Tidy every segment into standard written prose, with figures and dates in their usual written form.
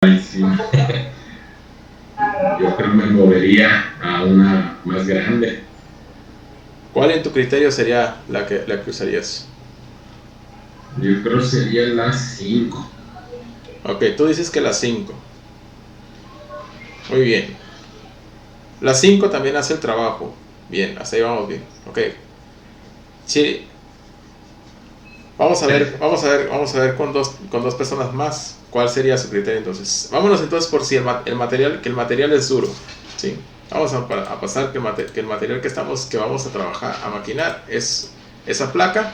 Ahí sí, yo creo me movería a una más grande. ¿Cuál en tu criterio sería la que usarías? Yo creo sería la 5. Ok, tú dices que la 5. Muy bien. La 5 también hace el trabajo. Bien, hasta ahí vamos bien. Ok. Sí, vamos a ver con dos personas más. ¿Cuál sería su criterio entonces? Vámonos entonces por si el material, que el material es duro. ¿Sí? Vamos a pasar que el material que vamos a trabajar, a maquinar, es esa placa.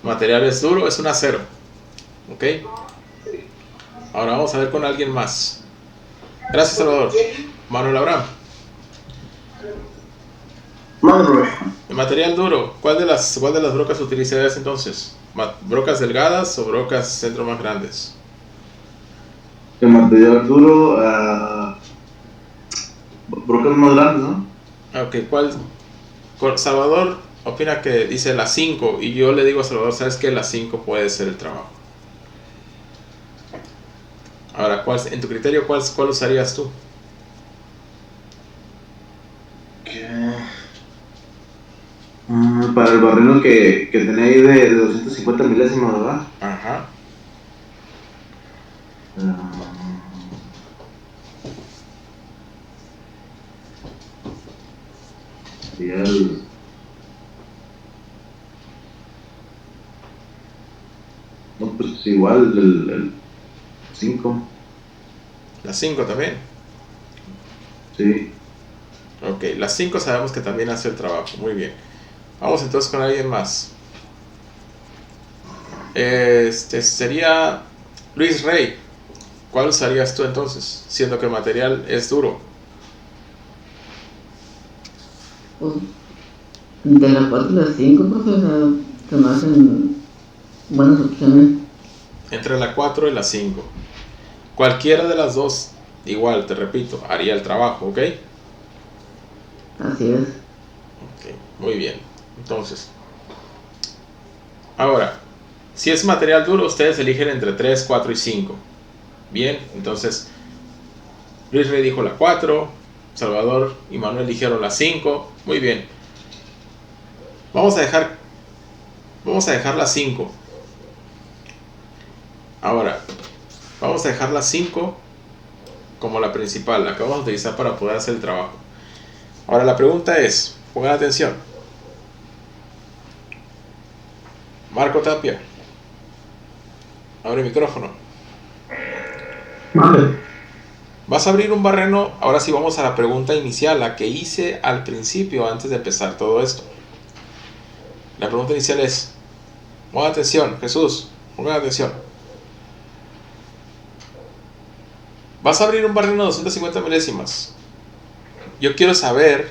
Material es duro, es un acero. ¿Ok? Ahora vamos a ver con alguien más. Gracias, Salvador. Manuel Abraham. Manuel, El material duro, ¿cuál de las brocas utilizarías entonces? ¿Brocas delgadas o brocas centro más grandes? el material duro, brocas más grandes, ¿no? Ok, Salvador opina que dice la 5 y yo le digo a Salvador, ¿sabes qué? La 5 puede ser el trabajo. Ahora, en tu criterio, ¿cuál usarías tú? Para el barreno que tenía ahí de 250 milésimas, ¿verdad? Ajá. Ah, sería no, pues igual, el 5, La 5 también. sí. Ok, la 5 sabemos que también hace el trabajo. Muy bien. Vamos entonces con alguien más. Sería Luis Rey. ¿Cuál usarías tú entonces? Siendo que el material es duro. Pues, de las 4 y las 5, pues, o sea, se me hacen buenas opciones. Entre la 4 y la 5. Cualquiera de las dos, igual, te repito, haría el trabajo, ¿ok? Así es. Ok, muy bien. Entonces, ahora, si es material duro, ustedes eligen entre 3, 4 y 5. Bien, entonces, Luis Rey dijo la 4, Salvador y Manuel dijeron la 5. Muy bien. Vamos a dejar la 5. Ahora, vamos a dejar la 5 como la principal, la que vamos a utilizar para poder hacer el trabajo. Ahora la pregunta es, pongan atención. Marco Tapia, abre el micrófono. Vale. Vas a abrir un barreno. Ahora sí vamos a la pregunta inicial, la que hice al principio antes de empezar todo esto. La pregunta inicial es, pongan atención, Jesús, pongan atención. Vas a abrir un barreno de 250 milésimas. Yo quiero saber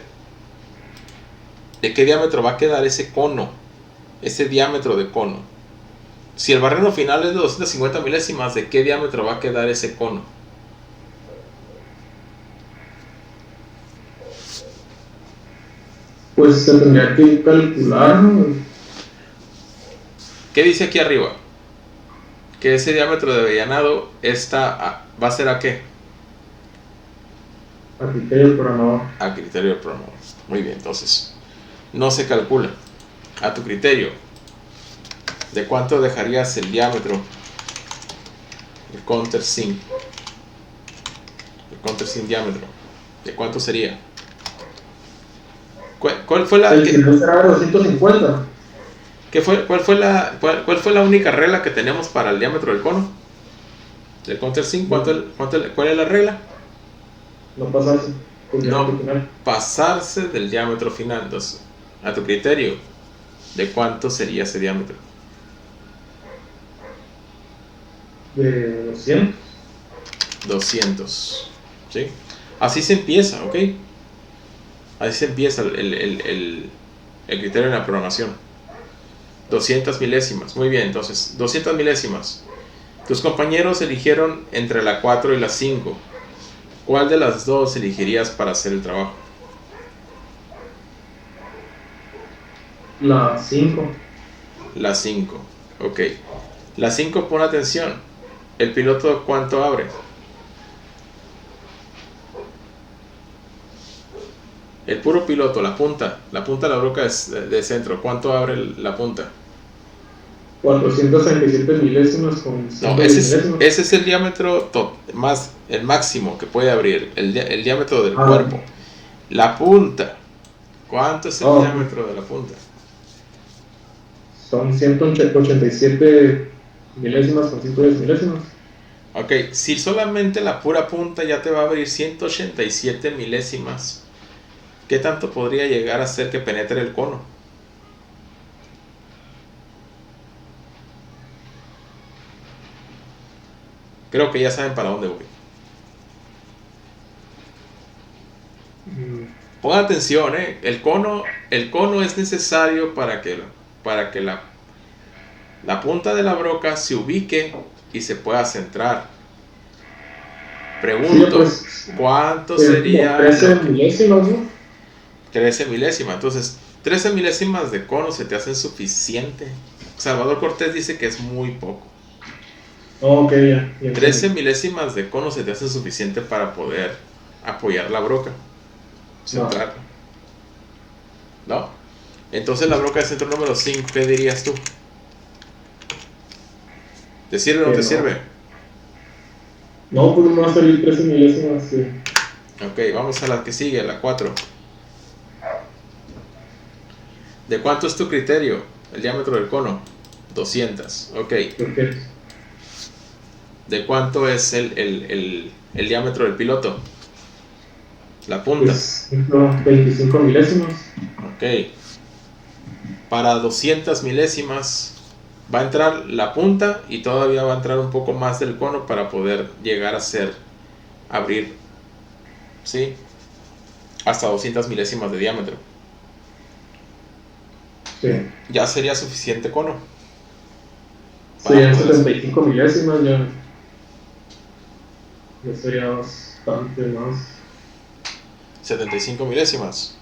de qué diámetro va a quedar ese cono, ese diámetro de cono. Si el barreno final es de 250 milésimas, ¿de qué diámetro va a quedar ese cono? Pues se tendría que calcular, ¿no? ¿Qué dice aquí arriba? Que ese diámetro de avellanado va a ser a qué? A criterio del programador. A criterio del programador. Muy bien, entonces no se calcula. A tu criterio, ¿de cuánto dejarías el diámetro? El counter sin diámetro. ¿De cuánto sería? ¿Cuál fue la El final será de 250. cuál fue la única regla que tenemos para el diámetro del cono? Del counter sin, ¿cuál es la regla? No pasarse del diámetro No final. pasarse del diámetro final. Entonces, a tu criterio, ¿de cuánto sería ese diámetro? De 200. 200. ¿Sí? Así se empieza, ¿ok? Así se empieza el criterio en la programación. 200 milésimas. Muy bien, entonces, 200 milésimas. Tus compañeros eligieron entre la 4 y la 5. ¿Cuál de las dos elegirías para hacer el trabajo? La 5. La 5. Ok. La 5, pon atención. ¿El piloto cuánto abre? El puro piloto, la punta de la broca de centro, ¿cuánto abre la punta? 437 milésimas con 5 No, ese milésimas. es el diámetro el máximo que puede abrir, el diámetro del cuerpo. La punta, ¿cuánto es el diámetro de la punta? Son 187 milésimas con 5 milésimas. Ok, si solamente la pura punta ya te va a abrir 187 milésimas, ¿qué tanto podría llegar a hacer que penetre el cono? Creo que ya saben para dónde voy. Pongan atención, el cono es necesario para que la punta de la broca se ubique y se pueda centrar. Pregunto, Sí, pues, ¿cuánto sería? 13 milésimas, ¿no? 13 milésimas. Entonces, 13 milésimas de cono se te hacen suficiente. Salvador Cortés dice que es muy poco. Ok, ya. 13 milésimas de cono se te hacen suficiente para poder apoyar la broca. Centrar. ¿No? Entonces la broca de centro número 5, ¿qué dirías tú? ¿Te sirve o no te sirve? No, pues no va a salir 13 milésimas, sí. Ok, vamos a la que sigue, la 4. ¿De cuánto es tu criterio? El diámetro del cono. 200. Ok. Perfecto. ¿De cuánto es el diámetro del piloto? La punta. Pues, 25 milésimas. Ok. Para 200 milésimas va a entrar la punta y todavía va a entrar un poco más del cono para poder llegar a abrir, ¿sí? Hasta 200 milésimas de diámetro. Sí. Ya sería suficiente cono. Serían 75 milésimas, ya sería bastante más. 75 milésimas.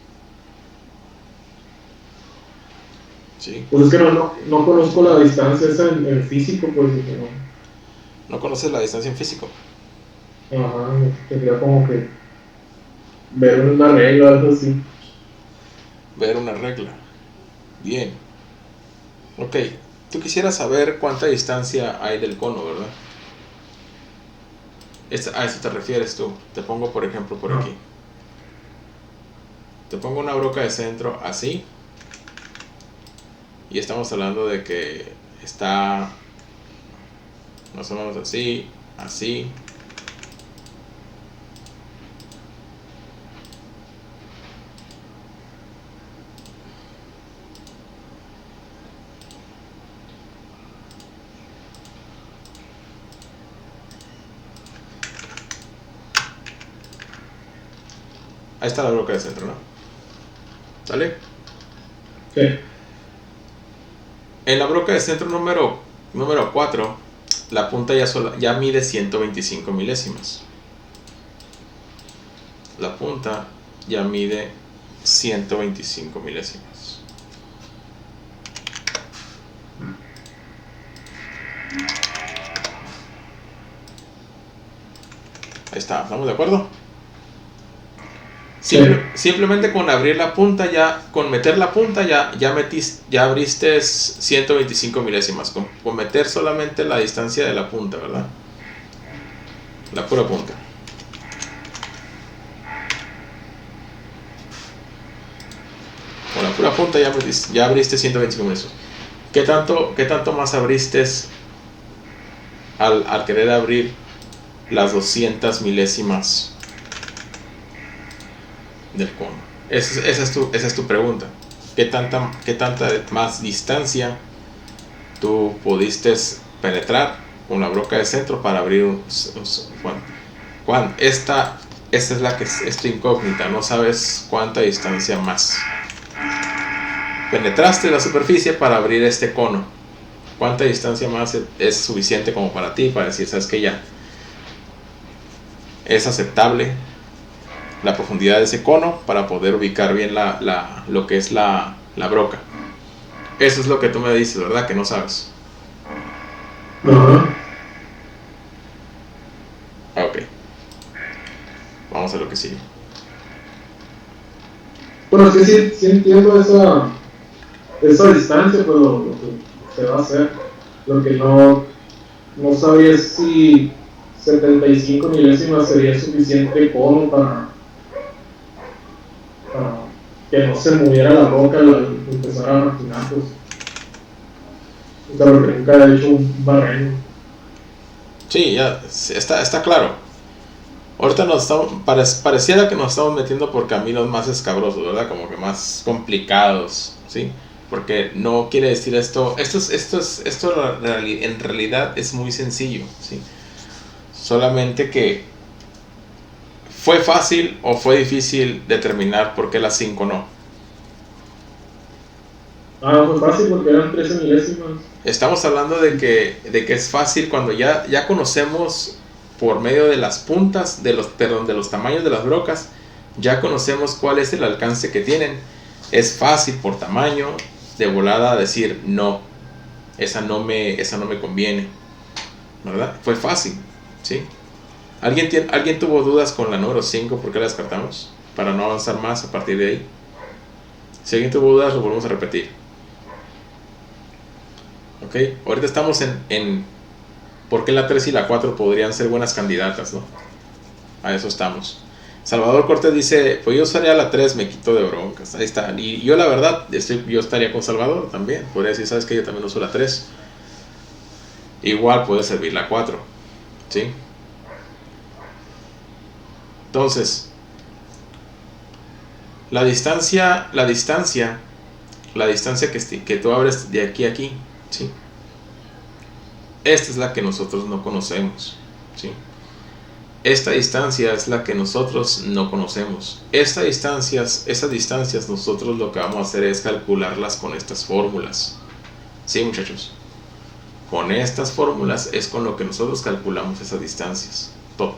Sí. Pues es que no conozco la distancia esa en físico, pues dije, no. ¿No conoces la distancia en físico? Ajá, tendría como que ver una regla o algo así. Ver una regla. Bien. Ok. Tú quisieras saber cuánta distancia hay del cono, ¿verdad? A eso te refieres tú. Te pongo, por ejemplo, por aquí. Te pongo una broca de centro así. Y estamos hablando de que está más o menos así, así. Ahí está la broca de centro, ¿no? ¿Sale? Sí. En la broca de centro número 4, la punta ya mide 125 milésimas. La punta ya mide 125 milésimas. Ahí está, ¿estamos de acuerdo? Simplemente con abrir la punta con meter la punta ya abriste 125 milésimas. Con meter solamente la distancia de la punta, ¿verdad? La pura punta. Con la pura punta ya abriste 125 milésimas. ¿Qué tanto más abriste al querer abrir las 200 milésimas del cono? Esa es tu pregunta. ¿Qué tanta más distancia tú pudiste penetrar con la broca de centro para abrir Juan, esta es la que es tu incógnita. No sabes cuánta distancia más penetraste la superficie para abrir este cono. ¿Cuánta distancia más es suficiente como para ti para decir, sabes que ya es aceptable la profundidad de ese cono para poder ubicar bien lo que es la broca? Eso es lo que tú me dices, ¿verdad? Que no sabes. Ajá. Ok. Vamos a lo que sigue. es que sí entiendo esa distancia, pero lo que se va a hacer. Lo que no sabía es si 75 milésimas sería suficiente como para que no se moviera la roca al empezar a maquinar, pues. O sea, porque nunca he hecho un barreno. Sí, ya está claro. Ahorita pareciera que nos estamos metiendo por caminos más escabrosos, ¿verdad? Como que más complicados, ¿sí? Porque no quiere decir esto en realidad es muy sencillo, ¿sí? Solamente que fue fácil o fue difícil determinar por qué las 5 no. Fue fácil porque eran 13 milésimas. Estamos hablando de que es fácil cuando ya conocemos por medio de las puntas, de los tamaños de las brocas, ya conocemos cuál es el alcance que tienen. Es fácil por tamaño de volada decir no, esa no me conviene, ¿verdad? Fue fácil, ¿sí? ¿Alguien tuvo dudas con la número 5? ¿Por qué la descartamos? Para no avanzar más a partir de ahí. Si alguien tuvo dudas, lo volvemos a repetir. Ok, ahorita estamos en por qué la 3 y la 4 podrían ser buenas candidatas, ¿no? A eso estamos. Salvador Cortés dice, pues yo usaría la 3, me quito de broncas. Ahí está. Y yo la verdad, yo estaría con Salvador también. Podría decir, ¿sabes qué? Yo también uso la 3. Igual puede servir la 4, ¿sí? Entonces, la distancia que tú abres de aquí a aquí, ¿sí? Esta es la que nosotros no conocemos, ¿sí? Esta distancia es la que nosotros no conocemos. Esas distancias nosotros lo que vamos a hacer es calcularlas con estas fórmulas, ¿sí, muchachos? Con estas fórmulas es con lo que nosotros calculamos esas distancias. Todo.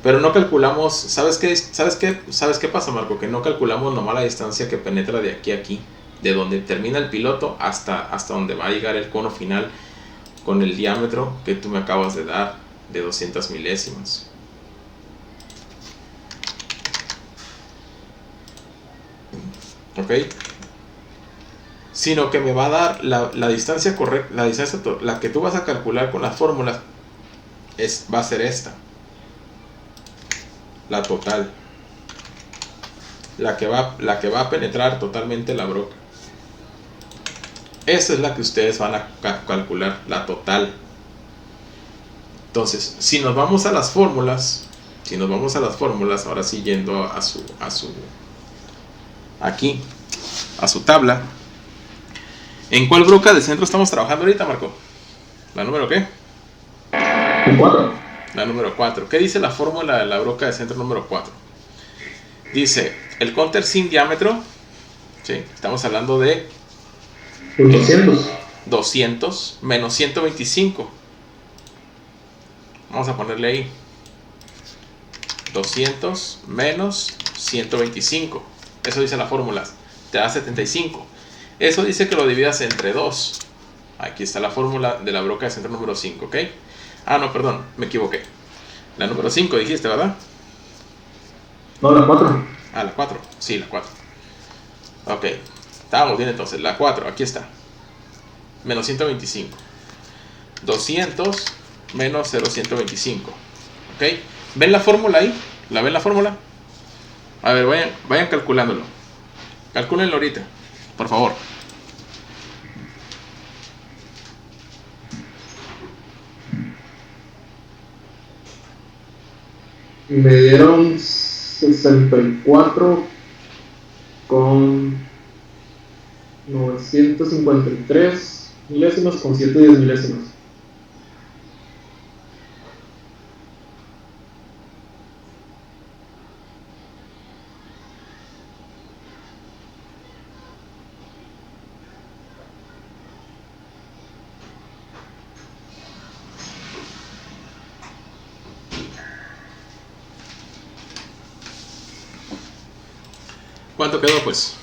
Pero no calculamos, ¿sabes qué pasa, Marco? Que no calculamos nomás la distancia que penetra de aquí a aquí, de donde termina el piloto hasta donde va a llegar el cono final con el diámetro que tú me acabas de dar de 200 milésimas. ¿Ok? Sino que me va a dar la distancia correcta, la que tú vas a calcular con las fórmulas va a ser esta. La total, la que va a penetrar totalmente la broca. Esa es la que ustedes van a calcular, la total. Entonces, si nos vamos a las fórmulas, ahora sí yendo a su tabla. ¿En cuál broca de centro estamos trabajando ahorita, Marco? ¿La número qué? 4. La número 4. ¿Qué dice la fórmula de la broca de centro número 4? Dice, el counter sin diámetro, ¿sí? Estamos hablando de 200 menos 125. Vamos a ponerle ahí 200 menos 125. Eso dice la fórmula, te da 75. Eso dice que lo dividas entre 2. Aquí está la fórmula de la broca de centro número 5, ¿ok? Ah, no, perdón, me equivoqué. La número 5 dijiste, ¿verdad? No, la 4. Ah, la 4. Sí, la 4. Ok. Estábamos bien entonces. La 4, aquí está. Menos 125. 200 menos 0,125. Ok. ¿Ven la fórmula ahí? ¿La ven la fórmula? A ver, vayan calculándolo. Calcúlenlo ahorita, por favor. Me dieron 64 con 953 milésimas con 110 milésimas. ¿Cuánto quedó, pues?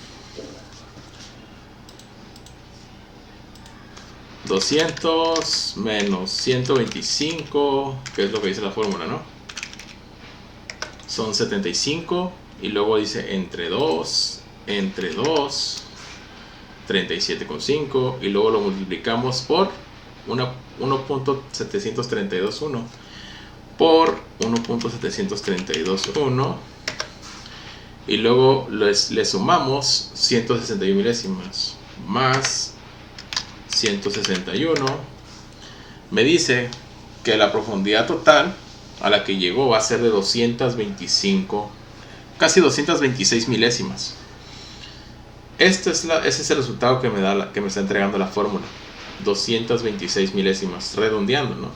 200 menos 125, que es lo que dice la fórmula, ¿no? Son 75, y luego dice entre 2 entre 2, 37,5 y luego lo multiplicamos por 1.732.1 por 1.732.1 y luego le sumamos 161 milésimas más 161. Me dice que la profundidad total a la que llegó va a ser de 225, casi 226 milésimas. Ese es el resultado que me está entregando la fórmula. 226 milésimas, redondeando, ¿no?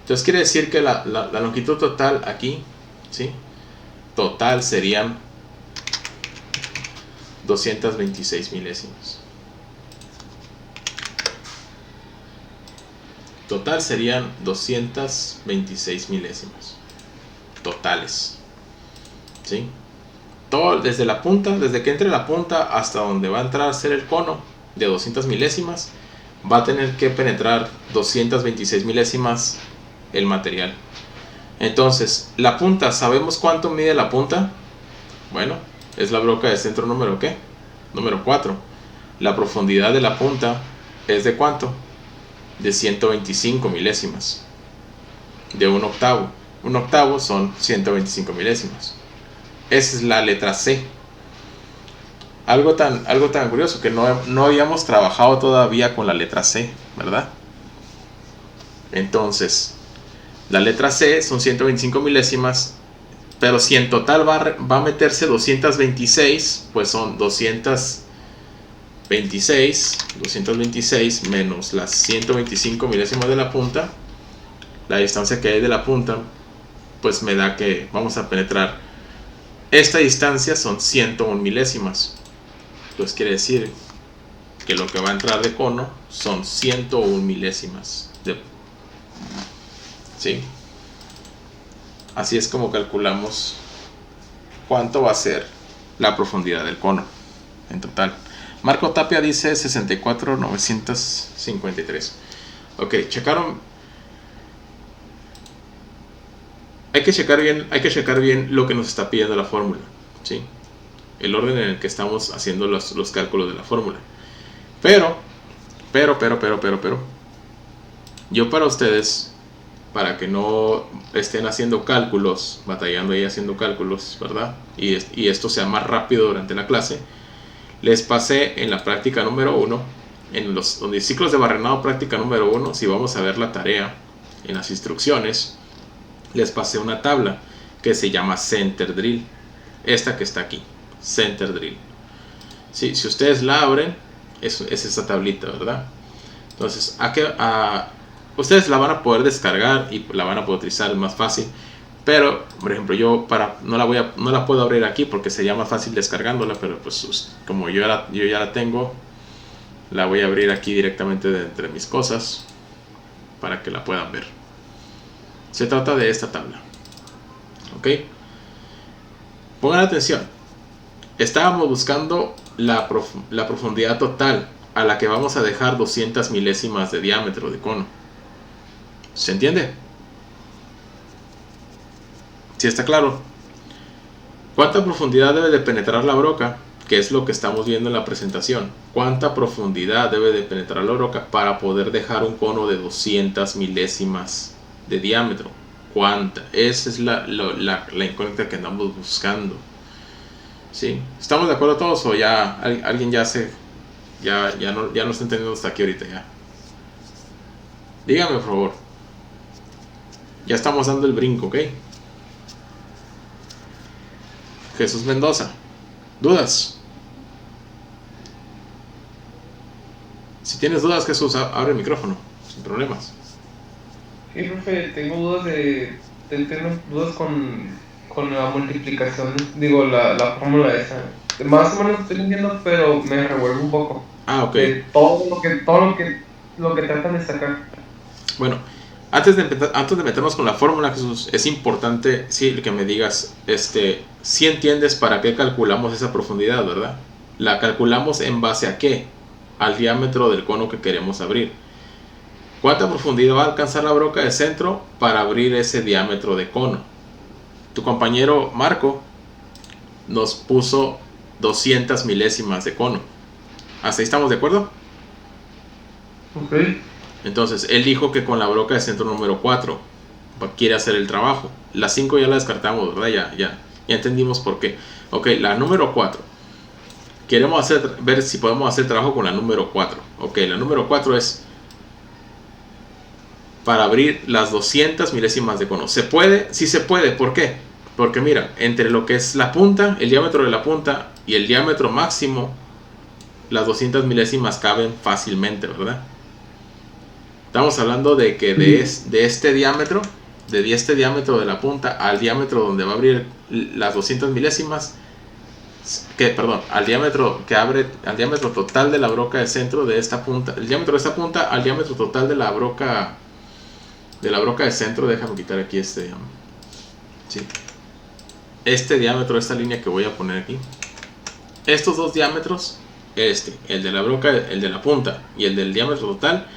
Entonces quiere decir que la longitud total aquí, ¿sí? Total serían 226 milésimas. Total serían 226 milésimas. Totales. ¿Sí? Todo desde la punta, desde que entre la punta hasta donde va a entrar a ser el cono de 200 milésimas, va a tener que penetrar 226 milésimas el material. Entonces, la punta, ¿sabemos cuánto mide la punta? Bueno, es la broca de centro número ¿qué? Número 4. La profundidad de la punta es ¿de cuánto? De 125 milésimas. De un octavo. Un octavo son 125 milésimas. Esa es la letra C. Algo tan curioso que no habíamos trabajado todavía con la letra C, ¿verdad? Entonces, la letra C son 125 milésimas, pero si en total va a meterse 226, pues son 226 menos las 125 milésimas de la punta, la distancia que hay de la punta, pues me da que vamos a penetrar. Esta distancia son 101 milésimas. Entonces quiere decir que lo que va a entrar de cono son 101 milésimas. ¿Sí? Así es como calculamos cuánto va a ser la profundidad del cono en total. Marco Tapia dice 64,953. Ok, checaron. Hay que checar bien lo que nos está pidiendo la fórmula, ¿sí? El orden en el que estamos haciendo los cálculos de la fórmula. Pero, yo para ustedes, para que no estén haciendo cálculos, batallando ahí haciendo cálculos, ¿verdad? Y esto sea más rápido durante la clase, les pasé en la práctica número 1, en los ciclos de barrenado práctica número 1, si vamos a ver la tarea en las instrucciones, les pasé una tabla que se llama Center Drill. Esta que está aquí, Center Drill. Sí, si ustedes la abren, es esta tablita, ¿verdad? Entonces, ustedes la van a poder descargar y la van a poder utilizar, es más fácil. Pero, por ejemplo, yo no la puedo abrir aquí porque sería más fácil descargándola, pero pues como yo ya la tengo, la voy a abrir aquí directamente de entre mis cosas para que la puedan ver. Se trata de esta tabla. ¿Ok? Pongan atención. Estábamos buscando la profundidad total a la que vamos a dejar 200 milésimas de diámetro de cono. ¿Se entiende? ¿Sí está claro? ¿Cuánta profundidad debe de penetrar la broca? Que es lo que estamos viendo en la presentación. ¿Cuánta profundidad debe de penetrar la broca para poder dejar un cono de 200 milésimas de diámetro? ¿Cuánta? Esa es la incógnita que andamos buscando. ¿Sí? ¿Estamos de acuerdo todos o ya alguien ya no está entendiendo hasta aquí ahorita ya? Dígame por favor. Ya estamos dando el brinco, ¿ok? Jesús Mendoza. ¿Dudas? Si tienes dudas, Jesús, abre el micrófono, sin problemas. Sí, profe, tengo dudas con la multiplicación, digo, la fórmula esa. Más o menos estoy entendiendo, pero me revuelvo un poco. Ah, ok. De todo lo que tratan de sacar. Bueno, antes de meternos con la fórmula, Jesús, es importante que me digas, si entiendes para qué calculamos esa profundidad, ¿verdad? La calculamos en base a qué? Al diámetro del cono que queremos abrir. ¿Cuánta profundidad va a alcanzar la broca de centro para abrir ese diámetro de cono? Tu compañero Marco nos puso 200 milésimas de cono. ¿Hasta ahí estamos de acuerdo? Ok. Entonces, él dijo que con la broca de centro número 4 quiere hacer el trabajo. La 5 ya la descartamos, ¿verdad? Ya entendimos por qué. Ok, la número 4. Queremos ver si podemos hacer trabajo con la número 4. Ok, la número 4 es para abrir las 200 milésimas de cono. ¿Se puede? Sí se puede. ¿Por qué? Porque mira, entre lo que es la punta, el diámetro de la punta y el diámetro máximo, las 200 milésimas caben fácilmente, ¿verdad? Estamos hablando de que de este diámetro de la punta al diámetro donde va a abrir las 200 milésimas, al diámetro total de la broca de centro de esta punta, el diámetro de esta punta al diámetro total de la broca de centro. Déjame quitar aquí este diámetro, esta línea que voy a poner aquí. Estos dos diámetros, el de la broca, el de la punta y el del diámetro total,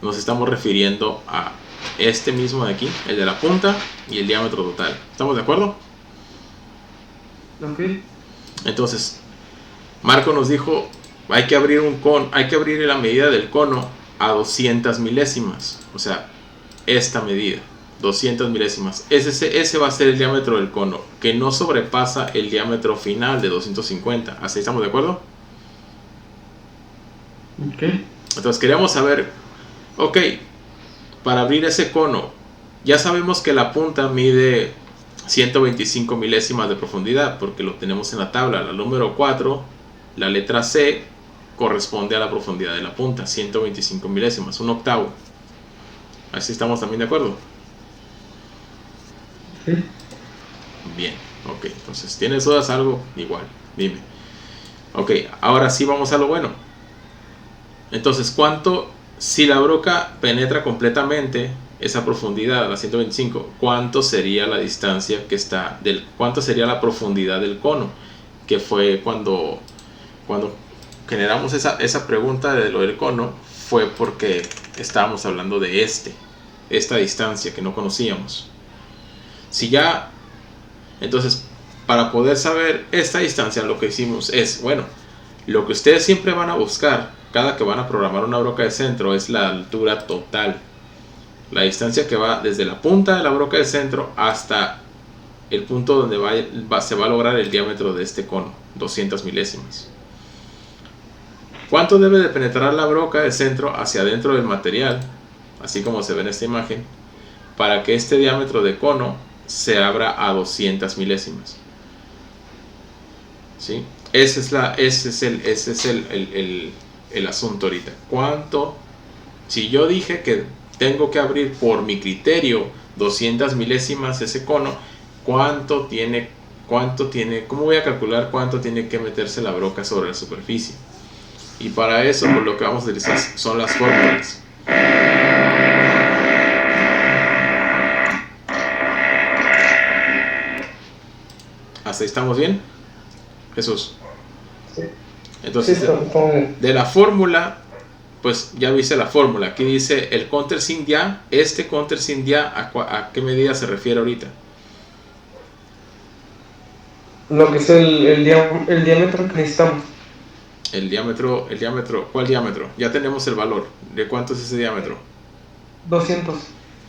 nos estamos refiriendo a este mismo de aquí, el de la punta y el diámetro total. ¿Estamos de acuerdo? Ok. Entonces, Marco nos dijo, hay que abrir la medida del cono a 200 milésimas. O sea, esta medida, 200 milésimas. Ese va a ser el diámetro del cono, que no sobrepasa el diámetro final de 250. ¿Así estamos de acuerdo? Ok. Entonces queríamos saber, ok, para abrir ese cono, ya sabemos que la punta mide 125 milésimas de profundidad, porque lo tenemos en la tabla. La número 4, la letra C, corresponde a la profundidad de la punta, 125 milésimas, un octavo. Así estamos también de acuerdo. Sí. Bien, ok, entonces, ¿tienes dudas? Algo igual, dime. Ok, ahora sí vamos a lo bueno. Entonces, si la broca penetra completamente esa profundidad, la 125, ¿cuánto sería la distancia cuánto sería la profundidad del cono? Que fue cuando generamos esa pregunta de lo del cono, fue porque estábamos hablando de esta distancia que no conocíamos. Entonces, para poder saber esta distancia, lo que hicimos es, lo que ustedes siempre van a buscar cada que van a programar una broca de centro es la altura total, la distancia que va desde la punta de la broca de centro hasta el punto donde se va a lograr el diámetro de este cono, 200 milésimas. ¿Cuánto debe de penetrar la broca de centro hacia adentro del material, así como se ve en esta imagen, para que este diámetro de cono se abra a 200 milésimas? ¿Sí? Ese es el asunto ahorita. Si yo dije que tengo que abrir por mi criterio 200 milésimas ese cono, ¿cuánto tiene? ¿Cómo voy a calcular cuánto tiene que meterse la broca sobre la superficie? Y para eso, pues, lo que vamos a utilizar son las fórmulas. ¿Hasta ahí estamos bien, Jesús? Sí. Entonces, Sí, está bien. de la fórmula, pues ya viste la fórmula. Aquí dice el countersink ya. Este countersink ya, ¿a qué medida se refiere ahorita? Lo que es el diámetro que necesitamos. El diámetro, ¿cuál diámetro? Ya tenemos el valor. ¿De cuánto es ese diámetro? 200.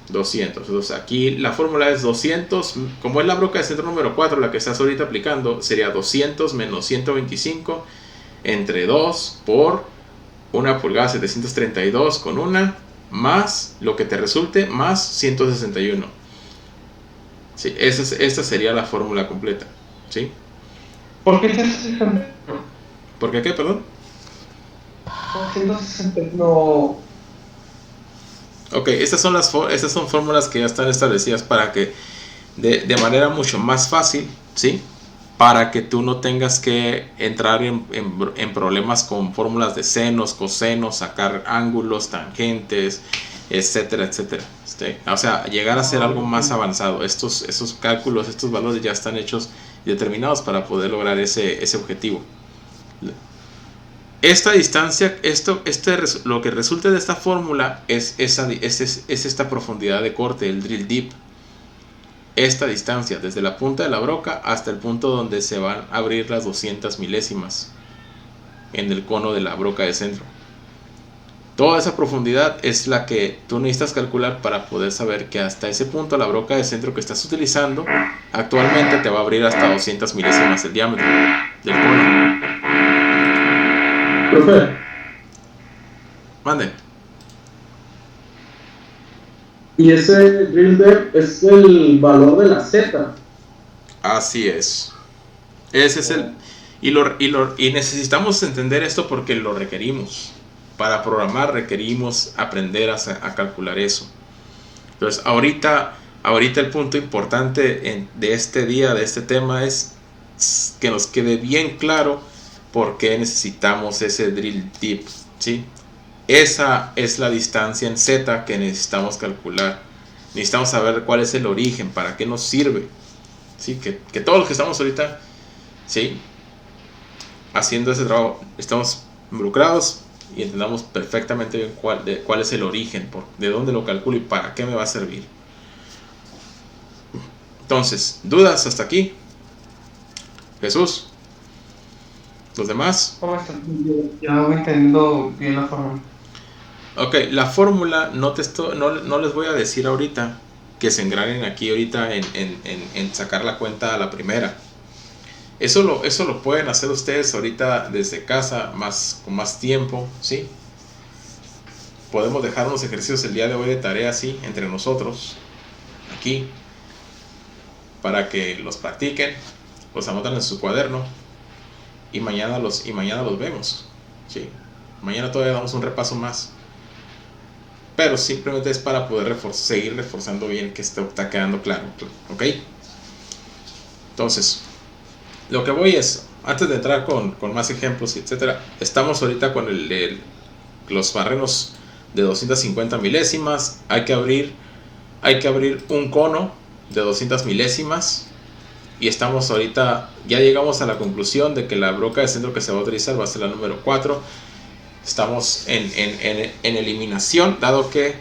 200. Entonces aquí la fórmula es 200, como es la broca de centro número 4 la que estás ahorita aplicando, sería 200 menos 125 entre 2 por 1 pulgada 732 con 1 más lo que te resulte más 161. Sí, esta sería la fórmula completa. ¿Sí? ¿Por qué 160? ¿Por qué qué, perdón? 160 no. Ok, estas son fórmulas que ya están establecidas para que de manera mucho más fácil, ¿sí? Para que tú no tengas que entrar en problemas con fórmulas de senos, cosenos, sacar ángulos, tangentes, etcétera, etcétera. O sea, llegar a ser algo más avanzado. Esos cálculos, estos valores ya están hechos y determinados para poder lograr ese objetivo. Esta distancia, lo que resulta de esta fórmula es esta profundidad de corte, el drill deep. esta distancia, desde la punta de la broca hasta el punto donde se van a abrir las 200 milésimas en el cono de la broca de centro. Toda esa profundidad es la que tú necesitas calcular para poder saber que hasta ese punto la broca de centro que estás utilizando actualmente te va a abrir hasta 200 milésimas el diámetro del cono. Profe, Mande. y ese drill depth es el valor de la Z. Así es. Ese es el... Y necesitamos entender esto porque lo requerimos. Para programar requerimos aprender a calcular eso. Entonces, ahorita el punto importante de este día, de este tema, es que nos quede bien claro por qué necesitamos ese drill tip, ¿sí? Esa es la distancia en Z que necesitamos calcular. Necesitamos saber cuál es el origen, para qué nos sirve, ¿sí? Que todos los que estamos ahorita, ¿sí?, haciendo ese trabajo, estamos involucrados y entendamos perfectamente bien cuál es el origen, de dónde lo calculo y para qué me va a servir. Entonces, ¿dudas hasta aquí? Jesús, ¿los demás? ¿Cómo están? Ya voy entendiendo bien la forma. Ok, la fórmula no les voy a decir ahorita que se engranen aquí ahorita en sacar la cuenta a la primera. Eso lo pueden hacer ustedes ahorita desde casa, con más tiempo, ¿sí? Podemos dejar unos ejercicios el día de hoy de tarea, ¿sí?, entre nosotros, aquí, para que los practiquen, los anotan en su cuaderno y mañana los vemos, ¿sí? Mañana todavía damos un repaso más. Pero simplemente es para poder seguir reforzando bien que esto está quedando claro, ¿ok? Entonces, lo que voy es, antes de entrar con más ejemplos, etcétera, estamos ahorita con los barrenos de 250 milésimas. Hay que abrir un cono de 200 milésimas y estamos ahorita, ya llegamos a la conclusión de que la broca de centro que se va a utilizar va a ser la número 4. Estamos en eliminación, dado que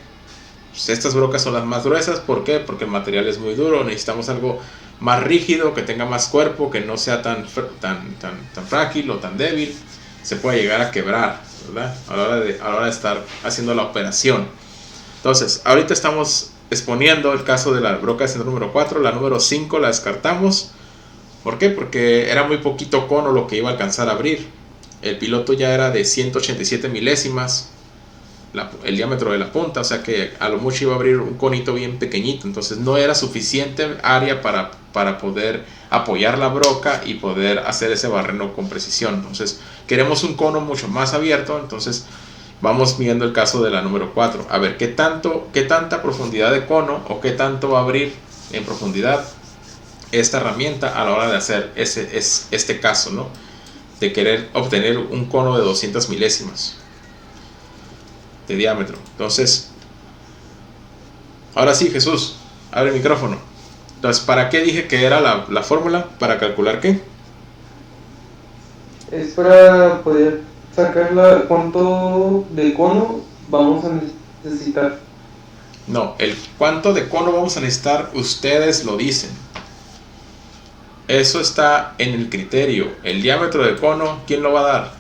pues, estas brocas son las más gruesas. ¿Por qué? Porque el material es muy duro. Necesitamos algo más rígido, que tenga más cuerpo, que no sea tan frágil o tan débil. Se puede llegar a quebrar, ¿verdad?, a la hora de estar haciendo la operación. Entonces, ahorita estamos exponiendo el caso de la broca de centro número 4. La número 5 la descartamos. ¿Por qué? Porque era muy poquito cono lo que iba a alcanzar a abrir. El piloto ya era de 187 milésimas el diámetro de la punta, o sea que a lo mucho iba a abrir un conito bien pequeñito. Entonces no era suficiente área para poder apoyar la broca y poder hacer ese barreno con precisión. Entonces queremos un cono mucho más abierto. Entonces vamos viendo el caso de la número 4. A ver qué tanta profundidad de cono o qué tanto va a abrir en profundidad esta herramienta a la hora de hacer este caso, ¿no?, de querer obtener un cono de 200 milésimas de diámetro. Entonces, ahora sí, Jesús, abre el micrófono. Entonces, ¿para qué dije que era la fórmula? ¿Para calcular qué? Es para poder sacar cuánto de cono vamos a necesitar. No, el cuánto de cono vamos a necesitar, ustedes lo dicen. Eso está en el criterio. El diámetro de cono, ¿quién lo va a dar?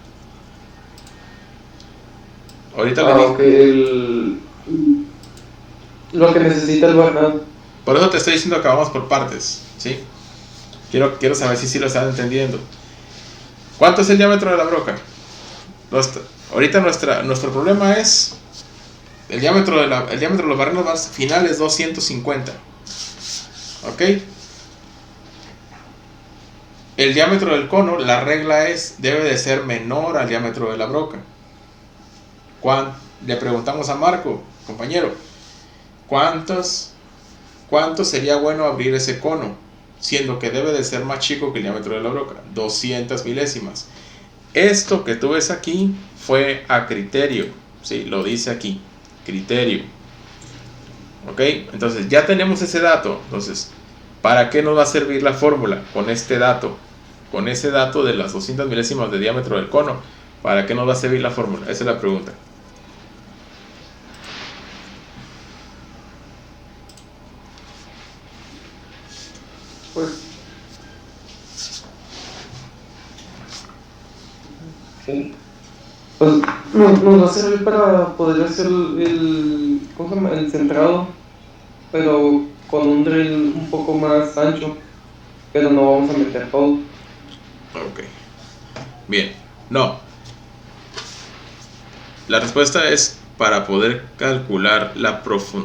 Ahorita le digo. Okay, lo que necesita el barnado. Por eso te estoy diciendo que vamos por partes, ¿sí? Quiero saber si sí lo están entendiendo. ¿Cuánto es el diámetro de la broca? Ahorita nuestro problema es el diámetro de los barrenos más finales 250. ¿Ok? El diámetro del cono, la regla debe de ser menor al diámetro de la broca. Le preguntamos a Marco, compañero, ¿cuánto sería bueno abrir ese cono? Siendo que debe de ser más chico que el diámetro de la broca, 200 milésimas. Esto que tú ves aquí fue a criterio, ¿sí? Lo dice aquí, criterio. ¿Ok? Entonces ya tenemos ese dato. Entonces, ¿para qué nos va a servir la fórmula con este dato? Con ese dato de las 200 milésimas de diámetro del cono, ¿para qué nos va a servir la fórmula? Esa es la pregunta. Sí. Pues nos va a servir para poder hacer ¿cómo se llama? El centrado, pero con un drill un poco más ancho, pero no vamos a meter todo. Ok. Bien. No. La respuesta es para poder calcular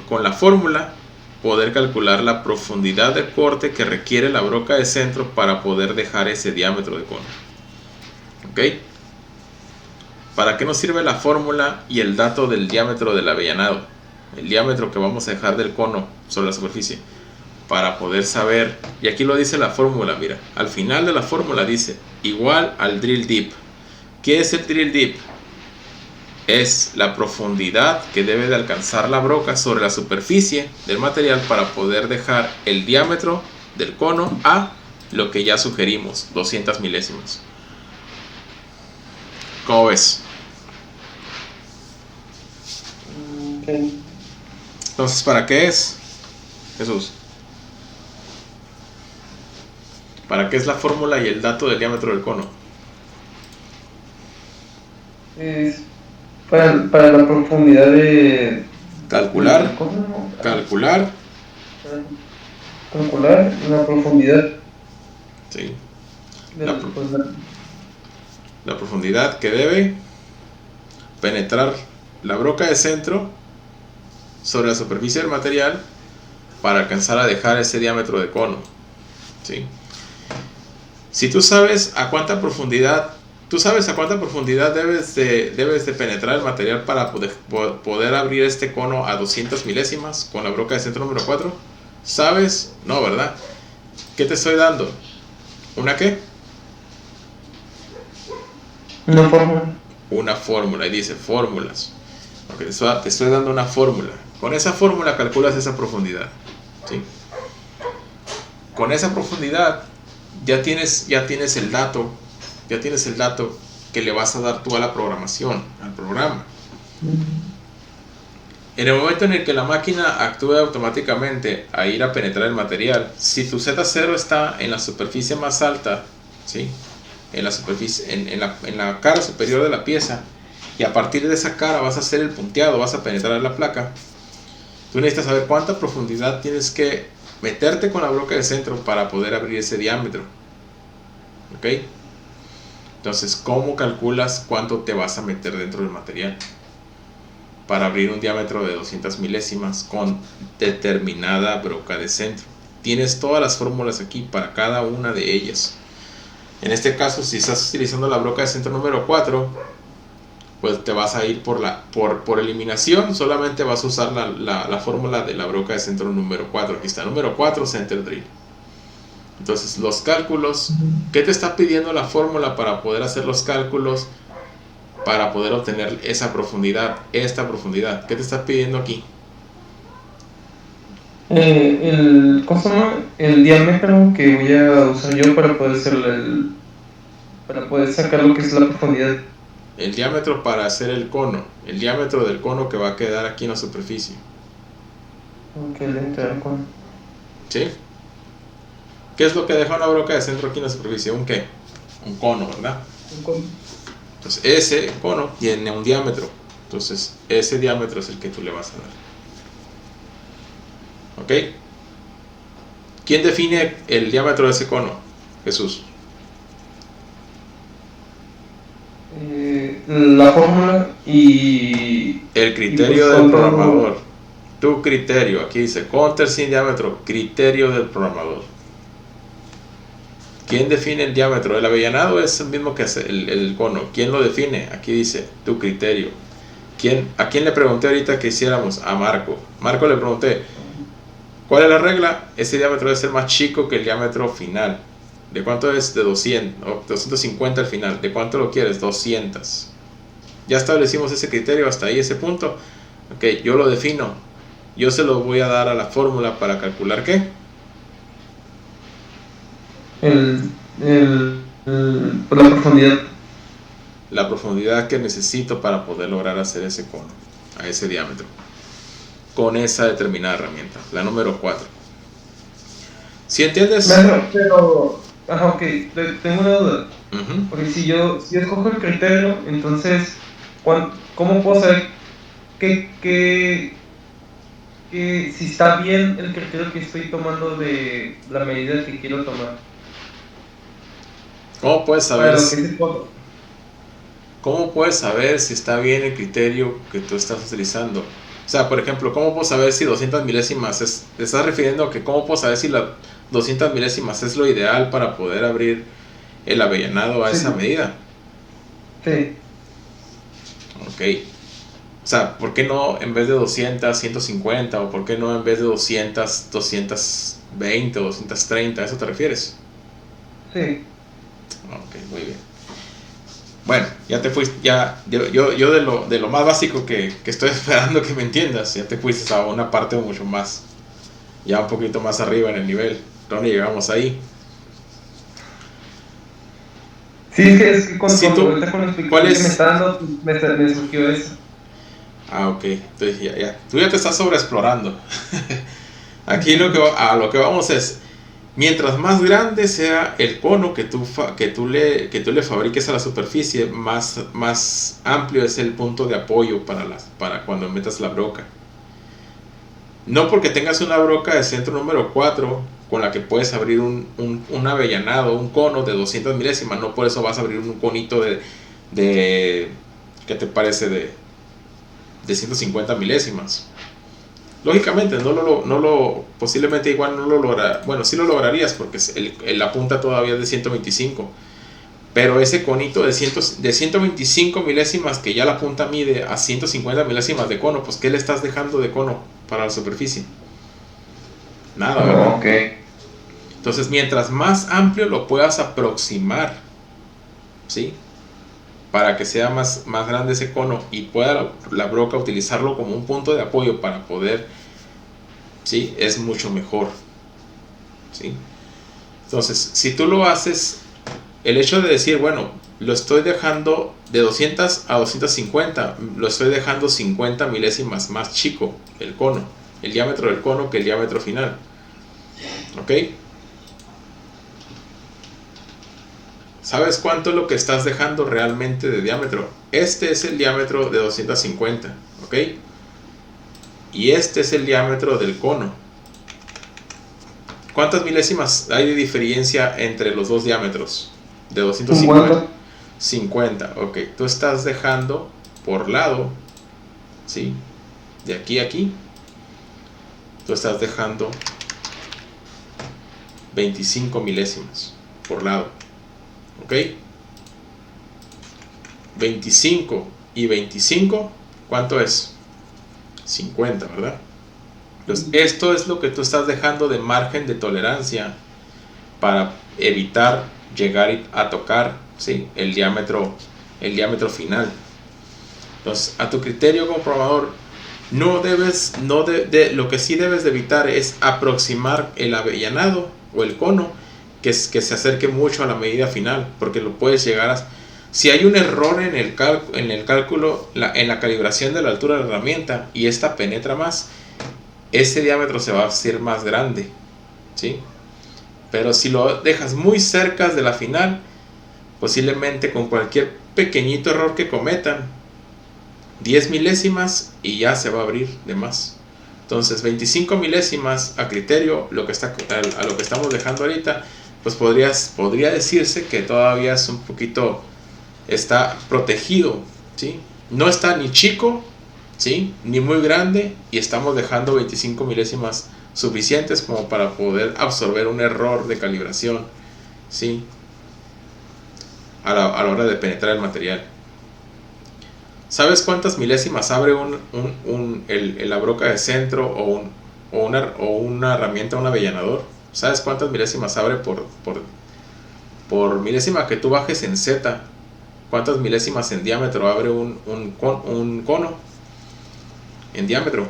con la fórmula, poder calcular la profundidad de corte que requiere la broca de centro para poder dejar ese diámetro de cono. ¿Ok? ¿Para qué nos sirve la fórmula y el dato del diámetro del avellanado? El diámetro que vamos a dejar del cono sobre la superficie. Para poder saber, y aquí lo dice la fórmula, mira, al final de la fórmula dice igual al drill deep. ¿Qué es el drill deep? Es la profundidad que debe de alcanzar la broca sobre la superficie del material para poder dejar el diámetro del cono a lo que ya sugerimos, 200 milésimas. ¿Cómo ves? Okay. Entonces, ¿para qué es, Jesús? ¿Para qué es la fórmula y el dato del diámetro del cono? Es para la profundidad de... Calcular la profundidad sí, de la profundidad que debe penetrar la broca de centro sobre la superficie del material para alcanzar a dejar ese diámetro de cono. ¿Sí? Si tú sabes a cuánta profundidad debes de penetrar el material para poder abrir este cono a 200 milésimas con la broca de centro número 4, ¿sabes? No, ¿verdad? ¿Qué te estoy dando? ¿Una qué? una fórmula. Una fórmula, y dice fórmulas. Okay, te estoy dando una fórmula. Con esa fórmula calculas esa profundidad. ¿Sí? Con esa profundidad ya tienes el dato que le vas a dar tú a la programación, al programa. En el momento en el que la máquina actúe automáticamente a ir a penetrar el material, si tu Z0 está en la superficie más alta, ¿sí? En la cara superior de la pieza, y a partir de esa cara vas a hacer el punteado, vas a penetrar la placa, tú necesitas saber cuánta profundidad tienes que meterte con la broca de centro para poder abrir ese diámetro. ¿Ok? Entonces, ¿cómo calculas cuánto te vas a meter dentro del material para abrir un diámetro de 200 milésimas con determinada broca de centro? Tienes todas las fórmulas aquí para cada una de ellas. En este caso, si estás utilizando la broca de centro número 4, pues te vas a ir por eliminación, solamente vas a usar la fórmula de la broca de centro número 4. Aquí está, número 4, center drill. Entonces, los cálculos, ¿qué te está pidiendo la fórmula para poder hacer los cálculos, para poder obtener esa profundidad, esta profundidad? ¿Qué te está pidiendo aquí? El diámetro que voy a usar yo para poder sacar lo que es la profundidad. El diámetro para hacer el cono, el diámetro del cono que va a quedar aquí en la superficie. Que le entra el cono. ¿Sí? ¿Qué es lo que deja una broca de centro aquí en la superficie? ¿Un qué? Un cono, ¿verdad? Un cono. Entonces, ese cono tiene un diámetro. Entonces, ese diámetro es el que tú le vas a dar. ¿Ok? ¿Quién define el diámetro de ese cono? Jesús. La fórmula y... El criterio del programador. Tu criterio. Aquí dice counter sin diámetro. Criterio del programador. ¿Quién define el diámetro? El avellanado es el mismo que el cono. ¿Quién lo define? Aquí dice tu criterio. ¿A quién le pregunté ahorita que hiciéramos? A Marco. Marco le pregunté, ¿cuál es la regla? Ese diámetro debe ser más chico que el diámetro final. ¿De cuánto es? De 200 o 250 al final. ¿De cuánto lo quieres? 200. Ya establecimos ese criterio hasta ahí, ese punto. Ok, yo lo defino. Yo se lo voy a dar a la fórmula para calcular ¿qué? La profundidad. La profundidad que necesito para poder lograr hacer ese cono, a ese diámetro, con esa determinada herramienta, la número 4. ¿Sí entiendes? Pero Ajá, ok, tengo una duda. Ujú. Porque si yo escojo el criterio, entonces, ¿cómo puedo saber que si está bien el criterio que estoy tomando de la medida que quiero tomar? ¿Cómo puedes Para saber, lo que es el cono. cómo puedes saber si está bien el criterio que tú estás utilizando? O sea, por ejemplo, ¿cómo puedo saber si 200 milésimas es... ¿Te estás refiriendo a que cómo puedo saber si las 200 milésimas es lo ideal para poder abrir el avellanado a Sí. esa medida? Sí. Ok. O sea, ¿por qué no en vez de 200, 150? ¿O por qué no en vez de 200, 220 o 230? ¿A eso te refieres? Sí. Ok, muy bien. Bueno, ya te fuiste, ya, yo de lo más básico que estoy esperando que me entiendas, ya te fuiste a una parte mucho más, ya un poquito más arriba en el nivel. ¿Dónde llegamos ahí? Sí, es que Si tú, ahorita con la ¿cuál explicación que me es? está dando, me surgió eso. Ah, ok, entonces ya, tú ya te estás sobreexplorando. Aquí a lo que vamos es, mientras más grande sea el cono que tú le fabriques a la superficie, más amplio es el punto de apoyo para cuando metas la broca. No porque tengas una broca de centro número 4 con la que puedes abrir un avellanado, un cono de 200 milésimas, no por eso vas a abrir un conito de ¿qué te parece? De 150 milésimas. Lógicamente, posiblemente igual no lo lograrías. Bueno, sí lo lograrías porque la punta todavía es de 125. Pero ese conito de 125 milésimas que ya la punta mide a 150 milésimas de cono, pues ¿qué le estás dejando de cono para la superficie? Nada, ¿verdad? Ok. Entonces, mientras más amplio lo puedas aproximar, ¿sí? Para que sea más grande ese cono y pueda la broca utilizarlo como un punto de apoyo para poder, ¿sí? Es mucho mejor, ¿sí? Entonces, si tú lo haces, el hecho de decir, bueno, lo estoy dejando de 200 a 250, lo estoy dejando 50 milésimas más chico el cono, el diámetro del cono que el diámetro final. ¿Ok? ¿Sabes cuánto es lo que estás dejando realmente de diámetro? Este es el diámetro de 250, ¿ok? Y este es el diámetro del cono. ¿Cuántas milésimas hay de diferencia entre los dos diámetros? De 250. 50, ok. Tú estás dejando por lado, ¿sí? De aquí a aquí. Tú estás dejando 25 milésimas por lado. ¿Ok? 25 y 25, ¿cuánto es? 50, ¿verdad? Entonces, esto es lo que tú estás dejando de margen de tolerancia para evitar llegar a tocar, ¿sí? el diámetro final. Entonces, a tu criterio como programador, lo que sí debes de evitar es aproximar el avellanado o el cono que se acerque mucho a la medida final, porque lo puedes llegar a... Si hay un error en el cálculo, en la calibración de la altura de la herramienta y esta penetra más, ese diámetro se va a hacer más grande, ¿sí? Pero si lo dejas muy cerca de la final, posiblemente con cualquier pequeñito error que cometan, 10 milésimas y ya se va a abrir de más. Entonces 25 milésimas a criterio, a lo que estamos dejando ahorita, pues podría decirse que todavía es un poquito, está protegido, ¿sí? No está ni chico, ¿sí? Ni muy grande, y estamos dejando 25 milésimas suficientes como para poder absorber un error de calibración, ¿sí? A la hora de penetrar el material. ¿Sabes cuántas milésimas abre la broca de centro o una herramienta, un avellanador? ¿Sabes cuántas milésimas abre por milésima que tú bajes en Z? ¿Cuántas milésimas en diámetro abre un cono? En diámetro.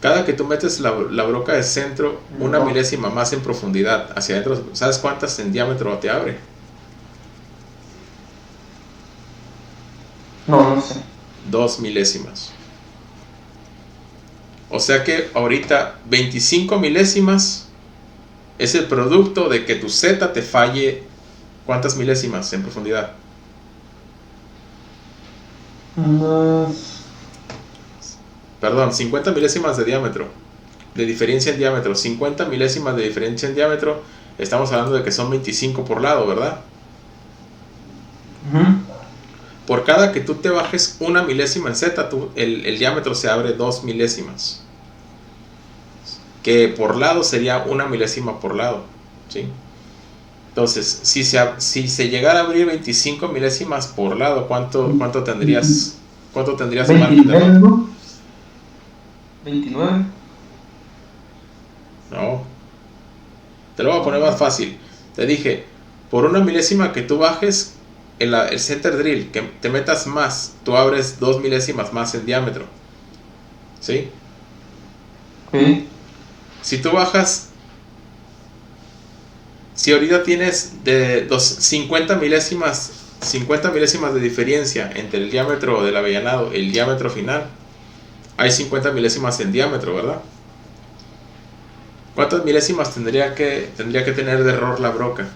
Cada que tú metes la broca de centro, una milésima más en profundidad hacia adentro, ¿sabes cuántas en diámetro te abre? No sé. 2 milésimas. O sea que ahorita 25 milésimas Es el producto de que tu Z te falle, ¿cuántas milésimas en profundidad? Perdón, 50 milésimas de diámetro, de diferencia en diámetro. 50 milésimas de diferencia en diámetro, estamos hablando de que son 25 por lado, ¿verdad? Por cada que tú te bajes una milésima en Z, el diámetro se abre 2 milésimas. Que por lado sería una milésima por lado, ¿sí? Entonces, si se llegara a abrir 25 milésimas por lado, ¿cuánto tendrías? ¿Cuánto tendrías de margen de error? 29. No. Te lo voy a poner más fácil. Te dije, por una milésima que tú bajes el center drill, que te metas más, tú abres 2 milésimas más en diámetro. ¿Sí? Sí. Si tú bajas, si ahorita tienes de 50 milésimas de diferencia entre el diámetro del avellanado y el diámetro final, hay 50 milésimas en diámetro, ¿verdad? ¿Cuántas milésimas tendría que tener de error la broca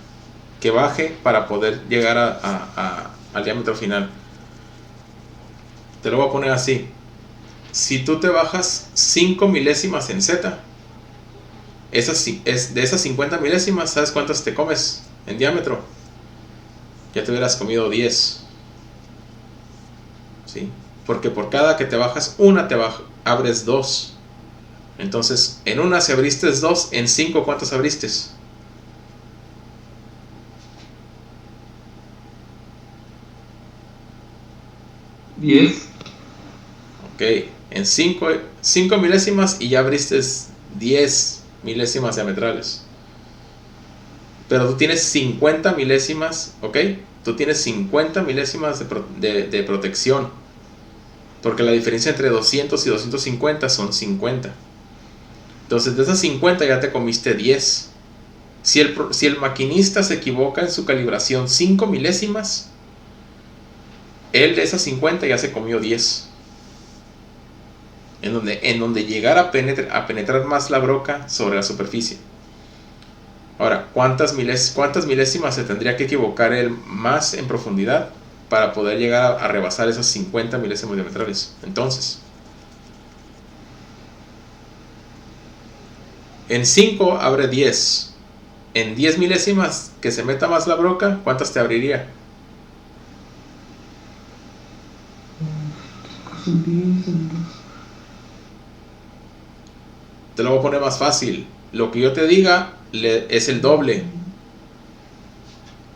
que baje para poder llegar al diámetro final? Te lo voy a poner así. Si tú te bajas 5 milésimas en Z, de esas 50 milésimas, ¿sabes cuántas te comes en diámetro? Ya te hubieras comido 10. ¿Sí? Porque por cada que te bajas una, abres 2. Entonces, en una si abriste 2, en 5 ¿cuántas abriste? 10. Ok, en 5 milésimas y ya abriste 10 milésimas diametrales. Pero tú tienes 50 milésimas, ¿ok? Tú tienes 50 milésimas de protección. Porque la diferencia entre 200 y 250 son 50. Entonces de esas 50 ya te comiste 10. Si el maquinista se equivoca en su calibración 5 milésimas, él de esas 50 ya se comió 10. En donde llegara a penetrar más la broca sobre la superficie. Ahora, ¿cuántas milésimas se tendría que equivocar él más en profundidad para poder llegar a rebasar esas 50 milésimas diametrales? Entonces, en 5 abre 10. En 10 milésimas que se meta más la broca, ¿cuántas te abriría? Te lo voy a poner más fácil. Lo que yo te diga es el doble.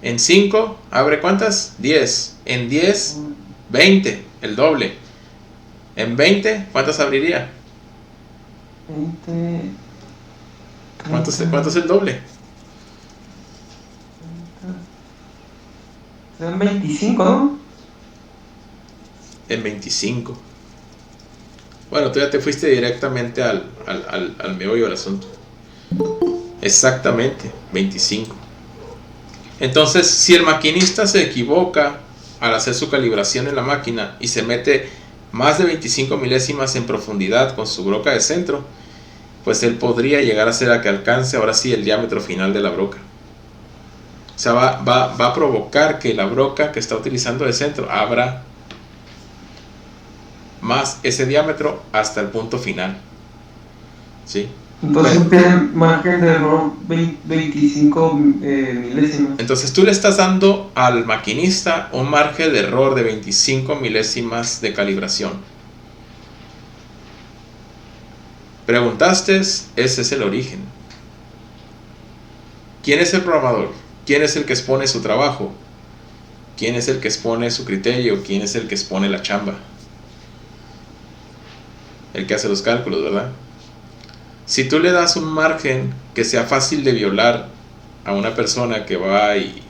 En 5 abre ¿cuántas? 10. En 10, 20, el doble. En 20, ¿cuántas abriría? 20. ¿Cuánto es el doble? Son 25, ¿no? En 25. Bueno, tú ya te fuiste directamente al meollo del asunto. Exactamente, 25. Entonces, si el maquinista se equivoca al hacer su calibración en la máquina y se mete más de 25 milésimas en profundidad con su broca de centro, pues él podría llegar a ser a que alcance ahora sí el diámetro final de la broca. O sea, va a provocar que la broca que está utilizando de centro abra más ese diámetro hasta el punto final. ¿Sí? Entonces tiene margen de error 25 milésimas. Entonces tú le estás dando al maquinista un margen de error de 25 milésimas de calibración. Preguntaste, ese es el origen. ¿Quién es el programador? ¿Quién es el que expone su trabajo? ¿Quién es el que expone su criterio? ¿Quién es el que expone la chamba? El que hace los cálculos, ¿verdad? Si tú le das un margen que sea fácil de violar a una persona que va y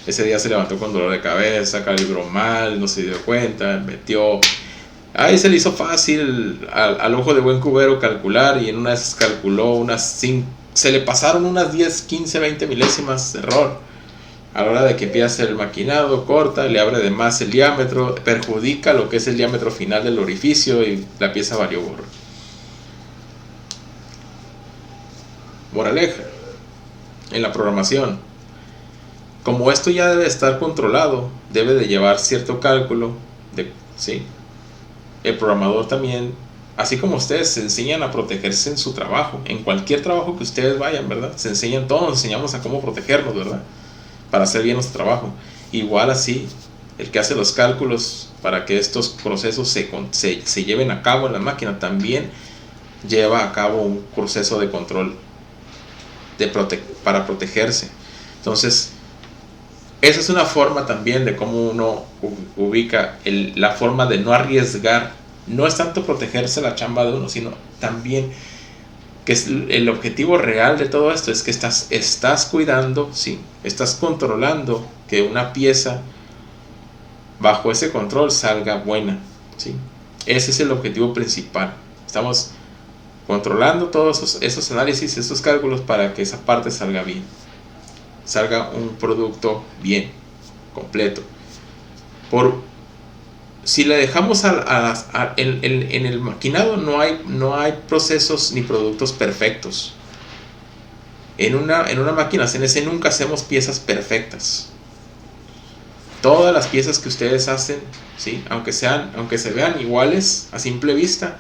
ese día se levantó con dolor de cabeza, calibró mal, no se dio cuenta, metió... Ahí se le hizo fácil al ojo de buen cubero calcular y en una vez calculó unas 5... Se le pasaron unas 10, 15, 20 milésimas de error. A la hora de que empieza a hacer el maquinado, corta, le abre de más el diámetro, perjudica lo que es el diámetro final del orificio y la pieza valió gorro. Moraleja, en la programación. Como esto ya debe estar controlado, debe de llevar cierto cálculo, ¿sí? El programador también, así como ustedes se enseñan a protegerse en su trabajo, en cualquier trabajo que ustedes vayan, ¿verdad? Todos nos enseñamos a cómo protegernos, ¿verdad? Para hacer bien nuestro trabajo. Igual así, el que hace los cálculos para que estos procesos se lleven a cabo en la máquina, también lleva a cabo un proceso de control para protegerse. Entonces, esa es una forma también de cómo uno ubica la forma de no arriesgar. No es tanto protegerse la chamba de uno, sino también que el objetivo real de todo esto es que estás cuidando, sí, estás controlando que una pieza bajo ese control salga buena, ¿sí? Ese es el objetivo principal. Estamos controlando todos esos análisis, esos cálculos para que esa parte salga bien, salga un producto bien, completo. Si le dejamos en el maquinado, no hay procesos ni productos perfectos. En una máquina CNC nunca hacemos piezas perfectas. Todas las piezas que ustedes hacen, ¿sí? aunque se vean iguales a simple vista,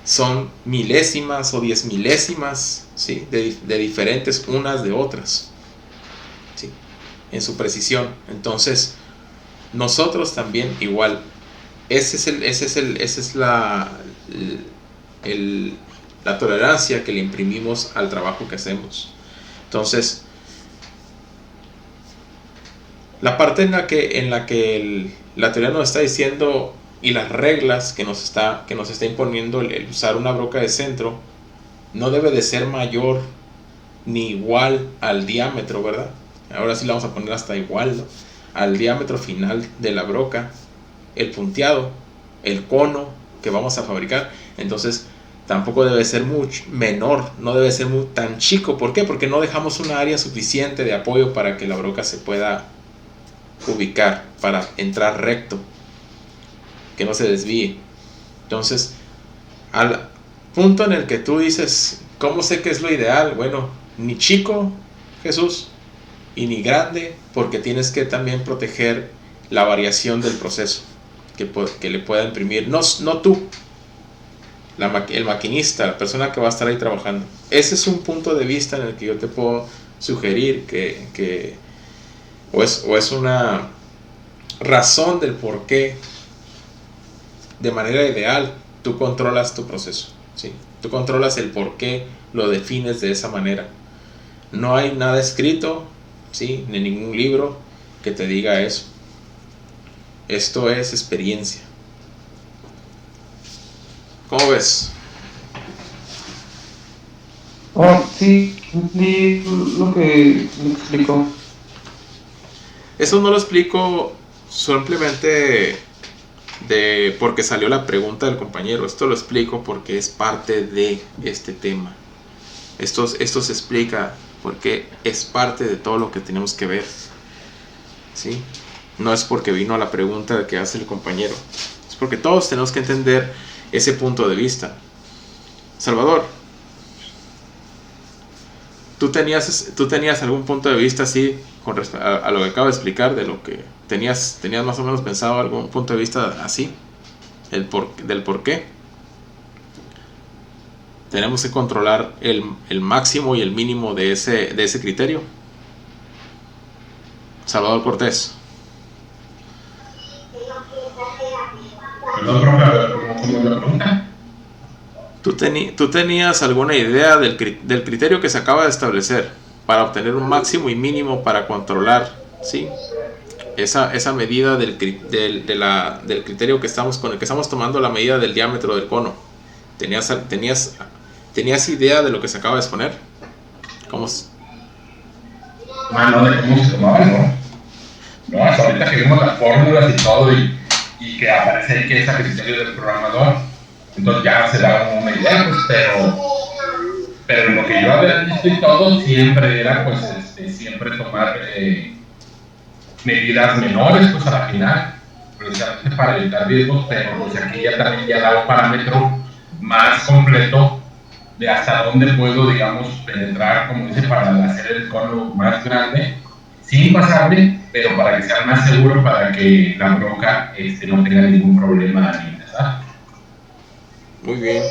son milésimas o 10 milésimas, ¿sí? de diferentes unas de otras, ¿sí? en su precisión. Entonces, nosotros también igual. Esa es la tolerancia que le imprimimos al trabajo que hacemos. Entonces, la parte en la que la teoría nos está diciendo y las reglas que nos está imponiendo el usar una broca de centro no debe de ser mayor ni igual al diámetro, ¿verdad? Ahora sí la vamos a poner hasta igual, ¿no? Al diámetro final de la broca, el punteado, el cono que vamos a fabricar. Entonces tampoco debe ser mucho menor, no debe ser tan chico. ¿Por qué? Porque no dejamos una área suficiente de apoyo para que la broca se pueda ubicar, para entrar recto, que no se desvíe. Entonces, al punto en el que tú dices, ¿cómo sé qué es lo ideal? Bueno, ni chico, Jesús, y ni grande, porque tienes que también proteger la variación del proceso que le pueda imprimir, no tú, el maquinista, la persona que va a estar ahí trabajando. Ese es un punto de vista en el que yo te puedo sugerir o es una razón del por qué de manera ideal tú controlas tu proceso, ¿sí? Tú controlas el por qué lo defines de esa manera. No hay nada escrito, ¿sí? Ni ningún libro que te diga eso. Esto es experiencia. ¿Cómo ves? Sí, lo que me explicó. Eso no lo explico simplemente porque salió la pregunta del compañero. Esto lo explico porque es parte de este tema. Esto se explica porque es parte de todo lo que tenemos que ver, ¿sí? No es porque vino la pregunta que hace el compañero, es porque todos tenemos que entender ese punto de vista. Salvador, ¿tú tenías algún punto de vista así con respecto a lo que acabo de explicar, de lo que tenías más o menos pensado, algún punto de vista así, del por qué tenemos que controlar el máximo y el mínimo de ese criterio? Salvador Cortés. Perdón, profe, a ver, ¿cómo es la pregunta? ¿Tú tenías alguna idea del criterio que se acaba de establecer para obtener un máximo y mínimo para controlar, ¿sí? esa medida del criterio con el que estamos tomando la medida del diámetro del cono? ¿Tenías idea de lo que se acaba de exponer? ¿Cómo es? No, de cómo se tomaba, ¿no? No, hasta ahorita que vimos las fórmulas y todo y que aparece ahí que es a criterio del programador, entonces ya se da una idea, pues, pero lo que yo había visto y todo siempre era, pues, siempre tomar medidas menores, pues, a la final, precisamente para evitar riesgos, pero pues aquí ya también ya da un parámetro más completo de hasta dónde puedo, digamos, penetrar, como dice, para hacer el cono más grande, sin pasarme, pero para que sea más seguro, para que la broca no tenga ningún problema ni nada. Muy bien.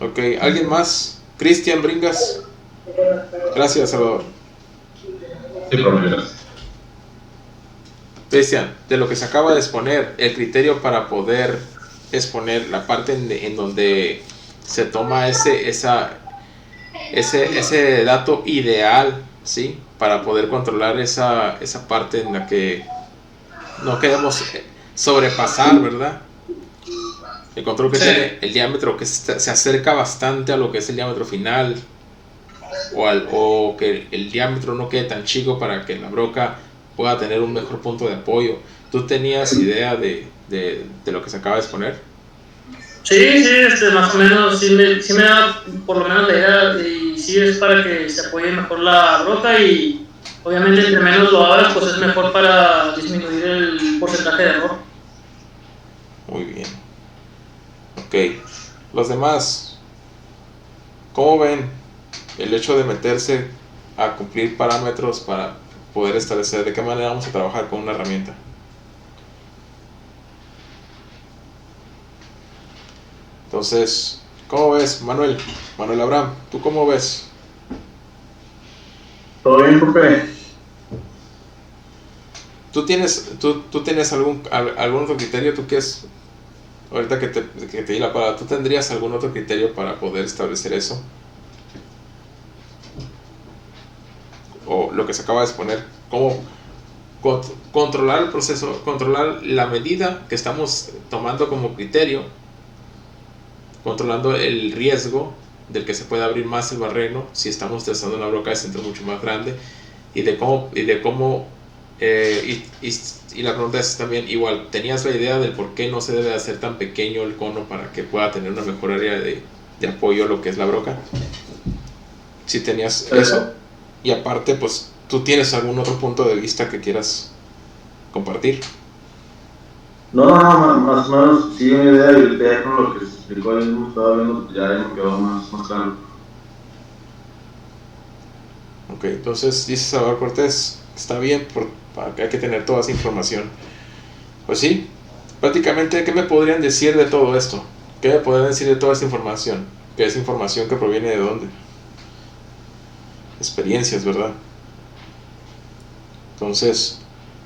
Ok, ¿alguien más? Cristian Bringas. Gracias, Salvador. Sin problemas. Cristian, de lo que se acaba de exponer, el criterio para poder exponer la parte en donde se toma ese dato ideal, ¿sí? Para poder controlar esa parte en la que no queremos sobrepasar, ¿verdad? El control que tiene el diámetro que se acerca bastante a lo que es el diámetro final, o que el diámetro no quede tan chico para que la broca pueda tener un mejor punto de apoyo. ¿Tú tenías idea de lo que se acaba de exponer? Sí, más o menos, sí me da por lo menos la idea, y sí es para que se apoye mejor la broca, y obviamente entre menos lo hagas, pues es mejor para disminuir el porcentaje de error. Muy bien. Ok. Los demás, ¿cómo ven el hecho de meterse a cumplir parámetros para poder establecer de qué manera vamos a trabajar con una herramienta? Entonces, ¿cómo ves, Manuel Abraham? ¿Tú cómo ves? ¿Todo bien, profe? ¿Tú tienes algún otro criterio? ¿Tú qué es? Ahorita que te di la palabra, ¿tú tendrías algún otro criterio para poder establecer eso? O lo que se acaba de exponer, ¿cómo controlar el proceso, controlar la medida que estamos tomando como criterio, controlando el riesgo del que se puede abrir más el barreno si estamos trazando una broca de centro mucho más grande, y la pregunta es también igual, ¿tenías la idea del por qué no se debe hacer tan pequeño el cono para que pueda tener una mejor área de apoyo a lo que es la broca? Si tenías eso, y aparte pues tú tienes algún otro punto de vista que quieras compartir. No, más o menos sí una idea, y ya con lo que se explicó ahí mismo estaba viendo, ya me quedó más claro. Ok, entonces dice Salvador Cortés, está bien, para que hay que tener toda esa información. Pues sí, prácticamente, ¿qué me podrían decir de todo esto? ¿Qué me podrían decir de toda esta información? ¿Qué es información que proviene de dónde? Experiencias, ¿verdad? Entonces,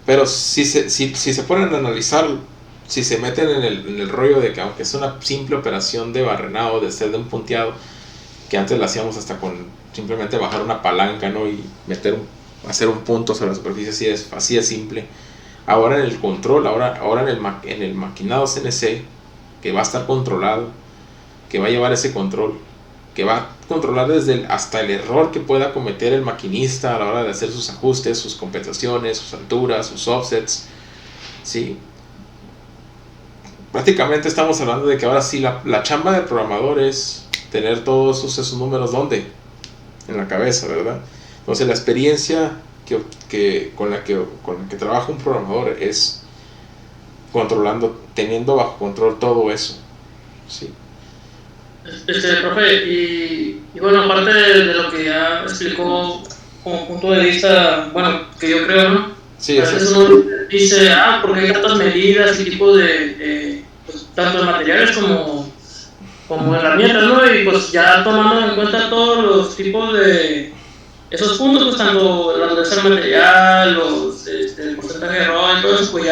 pero si se ponen a analizar, si se meten en el rollo de que aunque es una simple operación de barrenado, de hacer de un punteado, que antes la hacíamos hasta con simplemente bajar una palanca, ¿no? Y hacer un punto sobre la superficie, así de simple. Ahora en el control, ahora en el maquinado CNC, que va a estar controlado, que va a llevar ese control, que va a controlar hasta el error que pueda cometer el maquinista a la hora de hacer sus ajustes, sus compensaciones, sus alturas, sus offsets, ¿sí? Prácticamente estamos hablando de que ahora sí la chamba del programador es tener todos esos números, ¿dónde? En la cabeza, ¿verdad? Entonces la experiencia con la que trabaja un programador es teniendo bajo control todo eso, ¿sí? Profe, y bueno, aparte de lo que ya explicó como punto de vista, bueno, que yo creo, ¿no? Sí, a veces uno dice, porque hay tantas medidas y tipos de pues, tanto de materiales como herramientas, ¿no? Y pues ya tomando en cuenta todos los tipos de esos puntos, pues tanto la dureza del material, el porcentaje de error y todo eso, pues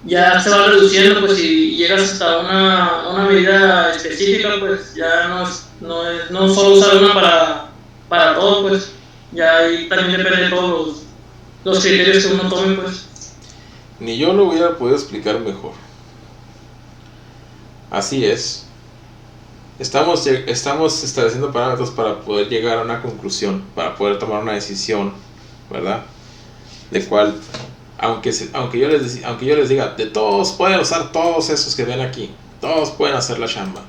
ya se va reduciendo, pues si llegas hasta una medida específica, pues ya no solo usar una para todo, pues ya ahí también depende de todos los criterios que uno tome, pues. Ni yo lo hubiera podido explicar mejor. Así es. Estamos estableciendo parámetros para poder llegar a una conclusión, para poder tomar una decisión, ¿verdad? De cual, aunque yo les diga, de todos pueden usar todos esos que ven aquí, todos pueden hacer la chamba,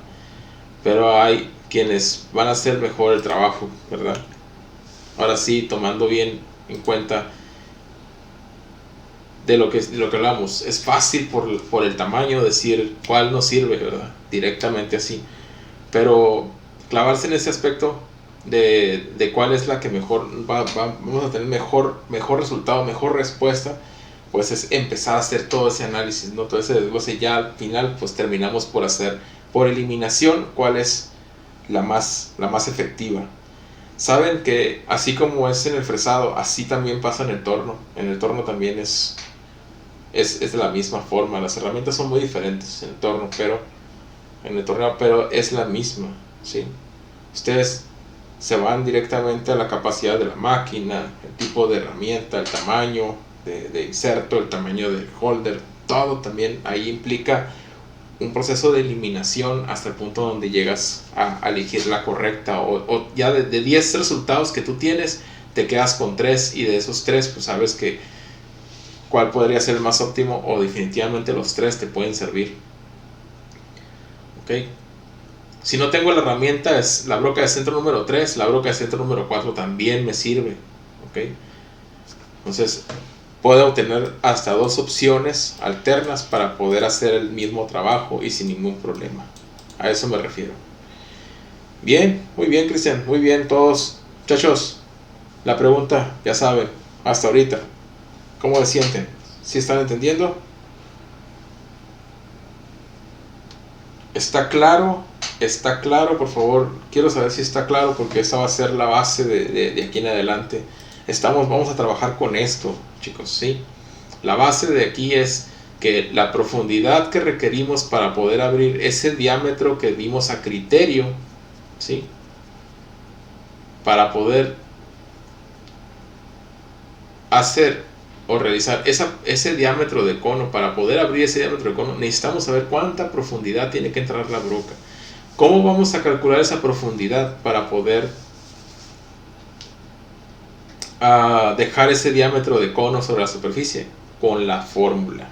pero hay quienes van a hacer mejor el trabajo, ¿verdad? Ahora sí, tomando bien en cuenta de lo que hablamos, es fácil por el tamaño decir cuál nos sirve, ¿verdad? Directamente así. Pero clavarse en ese aspecto de cuál es la que mejor vamos a tener mejor resultado, mejor respuesta, pues es empezar a hacer todo ese análisis, ¿no? Todo ese desglose. Ya al final pues terminamos por hacer por eliminación cuál es la más efectiva. Saben que así como es en el fresado, así también pasa en el torno. En el torno también es de la misma forma. Las herramientas son muy diferentes en el torno, pero es la misma, ¿sí? Ustedes se van directamente a la capacidad de la máquina, el tipo de herramienta, el tamaño de inserto, el tamaño del holder, todo también ahí implica un proceso de eliminación hasta el punto donde llegas a elegir la correcta, o ya de 10 resultados que tú tienes, te quedas con 3, y de esos 3 pues sabes que cuál podría ser el más óptimo, o definitivamente los 3 te pueden servir. Ok, si no tengo la herramienta, es la broca de centro número 3, la broca de centro número 4 también me sirve. Ok, entonces puedo obtener hasta 2 opciones alternas para poder hacer el mismo trabajo y sin ningún problema. A eso me refiero. Bien, muy bien, Cristian, muy bien todos. Muchachos, la pregunta, ya saben, hasta ahorita, ¿cómo se sienten? ¿Sí están entendiendo? ¿Está claro? ¿Está claro? Por favor, quiero saber si está claro, porque esta va a ser la base de aquí en adelante. Vamos a trabajar con esto, chicos, ¿sí? La base de aquí es que la profundidad que requerimos para poder abrir ese diámetro que dimos a criterio, ¿sí? Para poder hacer o realizar ese diámetro de cono, para poder abrir ese diámetro de cono, necesitamos saber cuánta profundidad tiene que entrar la broca. ¿Cómo vamos a calcular esa profundidad para poder dejar ese diámetro de cono sobre la superficie? Con la fórmula,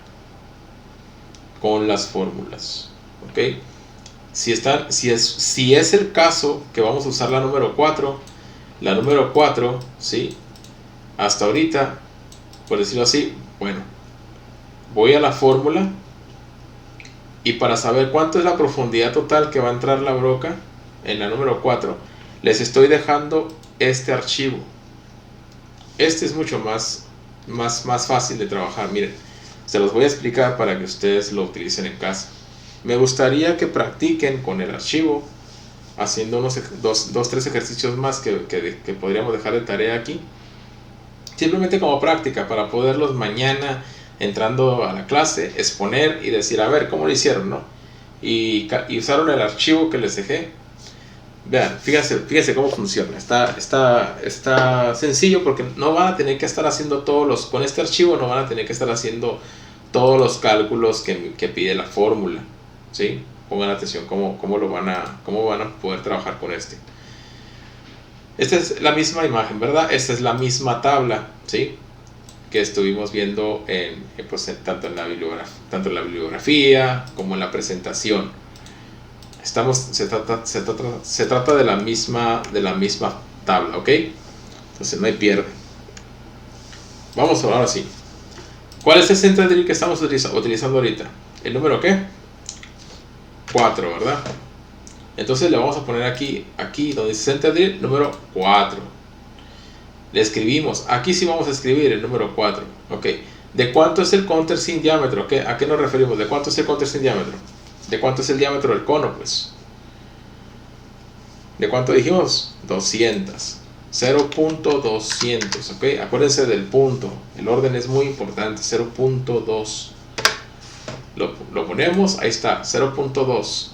con las fórmulas, ¿ok? Si es el caso que vamos a usar la número 4, ¿sí? Hasta ahorita, por decirlo así, bueno, voy a la fórmula, y para saber cuánto es la profundidad total que va a entrar la broca en la número 4, les estoy dejando este archivo. Este es mucho más fácil de trabajar. Miren, se los voy a explicar para que ustedes lo utilicen en casa. Me gustaría que practiquen con el archivo, haciendo unos 2-3 ejercicios más que podríamos dejar de tarea aquí, simplemente como práctica, para poderlos mañana, entrando a la clase, exponer y decir, a ver, ¿cómo lo hicieron, no? Y usaron el archivo que les dejé. Vean, fíjense cómo funciona. Está sencillo, porque no van a tener que estar haciendo con este archivo no van a tener que estar haciendo todos los cálculos que pide la fórmula, ¿sí? Pongan atención cómo van a poder trabajar con este. Esta es la misma imagen, ¿verdad? Esta es la misma tabla, ¿sí? Que estuvimos viendo tanto en la bibliografía como en la presentación. Se trata de la misma tabla, ¿ok? Entonces no hay pierde. Vamos ahora sí. ¿Cuál es el center drill que estamos utilizando ahorita? ¿El número qué? 4, ¿verdad? Entonces le vamos a poner aquí donde dice center drill, número 4. Le escribimos, aquí sí vamos a escribir el número 4, ok. ¿De cuánto es el counter sin diámetro? ¿A qué nos referimos? ¿De cuánto es el counter sin diámetro? ¿De cuánto es el diámetro del cono? Pues, ¿de cuánto dijimos? 200, 0.200, ok. Acuérdense del punto, el orden es muy importante. 0.2, lo ponemos, ahí está, 0.2.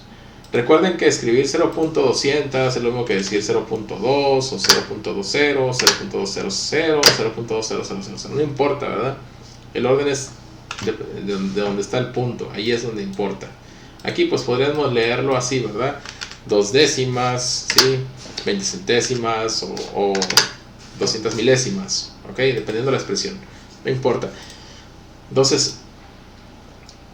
Recuerden que escribir 0.200 es lo mismo que decir 0.2 o 0.20, 0.200, 0.200, no importa, ¿verdad? El orden es de donde está el punto, ahí es donde importa. Aquí pues podríamos leerlo así, ¿verdad? 2 décimas, ¿sí? 20 centésimas o 200 milésimas, ¿ok? Dependiendo de la expresión, no importa. Entonces,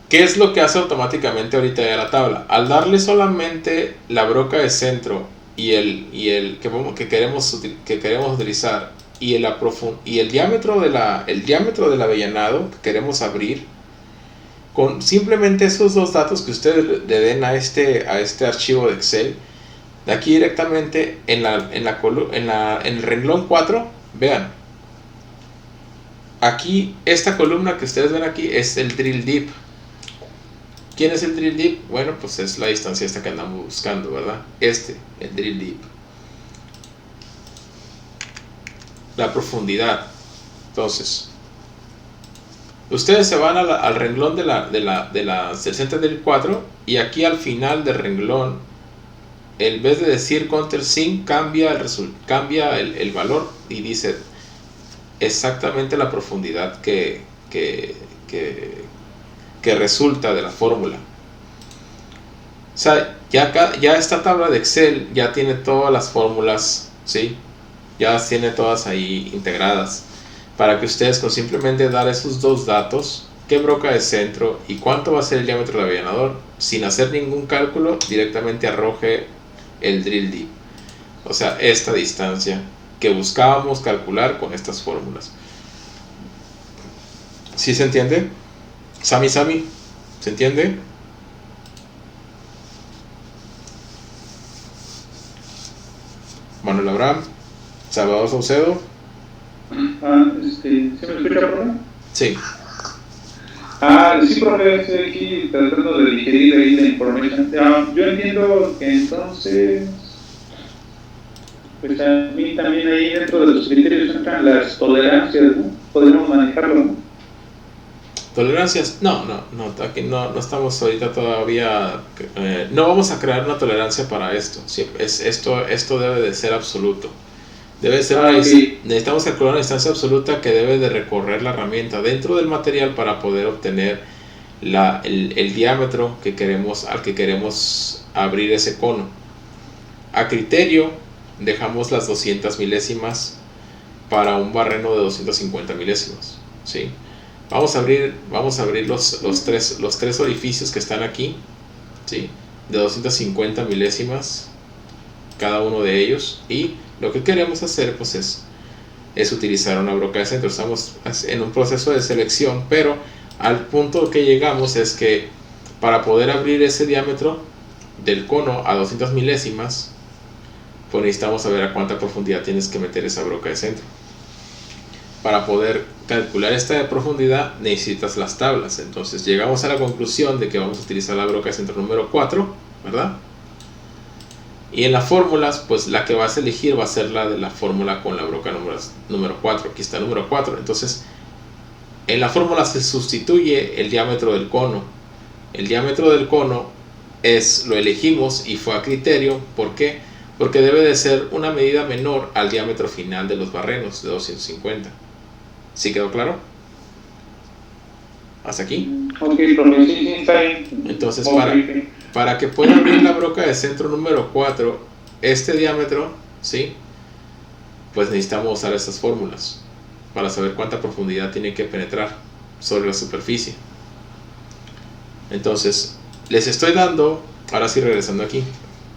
¿qué es lo que hace automáticamente ahorita ya la tabla? Al darle solamente la broca de centro y el que queremos utilizar y el diámetro del avellanado que queremos abrir, con simplemente esos 2 datos que ustedes le den a este archivo de Excel, De aquí directamente en el renglón 4, vean. Aquí, esta columna que ustedes ven aquí es el drill deep. ¿Quién es el drill deep? Bueno, pues es la distancia esta que andamos buscando, ¿verdad? El drill deep. La profundidad. Entonces, ustedes se van al renglón de la 60 del 4 y aquí al final del renglón, en vez de decir countersink, cambia el valor y dice exactamente la profundidad que resulta de la fórmula. O sea, ya esta tabla de Excel ya tiene todas las fórmulas, ¿sí? Ya las tiene todas ahí integradas, para que ustedes con simplemente dar esos dos datos, qué broca de centro y cuánto va a ser el diámetro del avellanador, sin hacer ningún cálculo, directamente arroje el drill deep. O sea, esta distancia que buscábamos calcular con estas fórmulas. ¿Sí se entiende? Sami, ¿se entiende? Manuel Abraham, Salvador Saucedo. ¿Se me escucha, profe? Sí. Sí, profe, estoy aquí tratando de digerir ahí la información. Yo entiendo que entonces, pues a mí también ahí dentro de los criterios entran las tolerancias, ¿no? Podemos manejarlo, ¿no? ¿Tolerancias? No, aquí no estamos ahorita todavía, no vamos a crear una tolerancia para esto. Esto debe de ser absoluto. Debe ser necesitamos calcular una distancia absoluta que debe de recorrer la herramienta dentro del material para poder obtener el diámetro al que queremos abrir ese cono. A criterio dejamos las 200 milésimas para un barreno de 250 milésimas, ¿sí? Vamos a abrir los tres orificios que están aquí, ¿sí? De 250 milésimas cada uno de ellos, y lo que queremos hacer pues es utilizar una broca de centro. Estamos en un proceso de selección, pero al punto que llegamos es que para poder abrir ese diámetro del cono a 200 milésimas, pues necesitamos saber a cuánta profundidad tienes que meter esa broca de centro. Para poder calcular esta profundidad necesitas las tablas. Entonces llegamos a la conclusión de que vamos a utilizar la broca de centro número 4, ¿verdad? Y en las fórmulas, pues la que vas a elegir va a ser la de la fórmula con la broca número 4. Aquí está el número 4. Entonces, en la fórmula se sustituye el diámetro del cono. El diámetro del cono lo elegimos y fue a criterio. ¿Por qué? Porque debe de ser una medida menor al diámetro final de los barrenos de 250. ¿Sí quedó claro? ¿Hasta aquí? Ok, profe, sí, está bien. Entonces, para que pueda abrir la broca de centro número 4, este diámetro, ¿sí? Pues necesitamos usar estas fórmulas para saber cuánta profundidad tiene que penetrar sobre la superficie. Entonces, les estoy dando, ahora sí regresando aquí,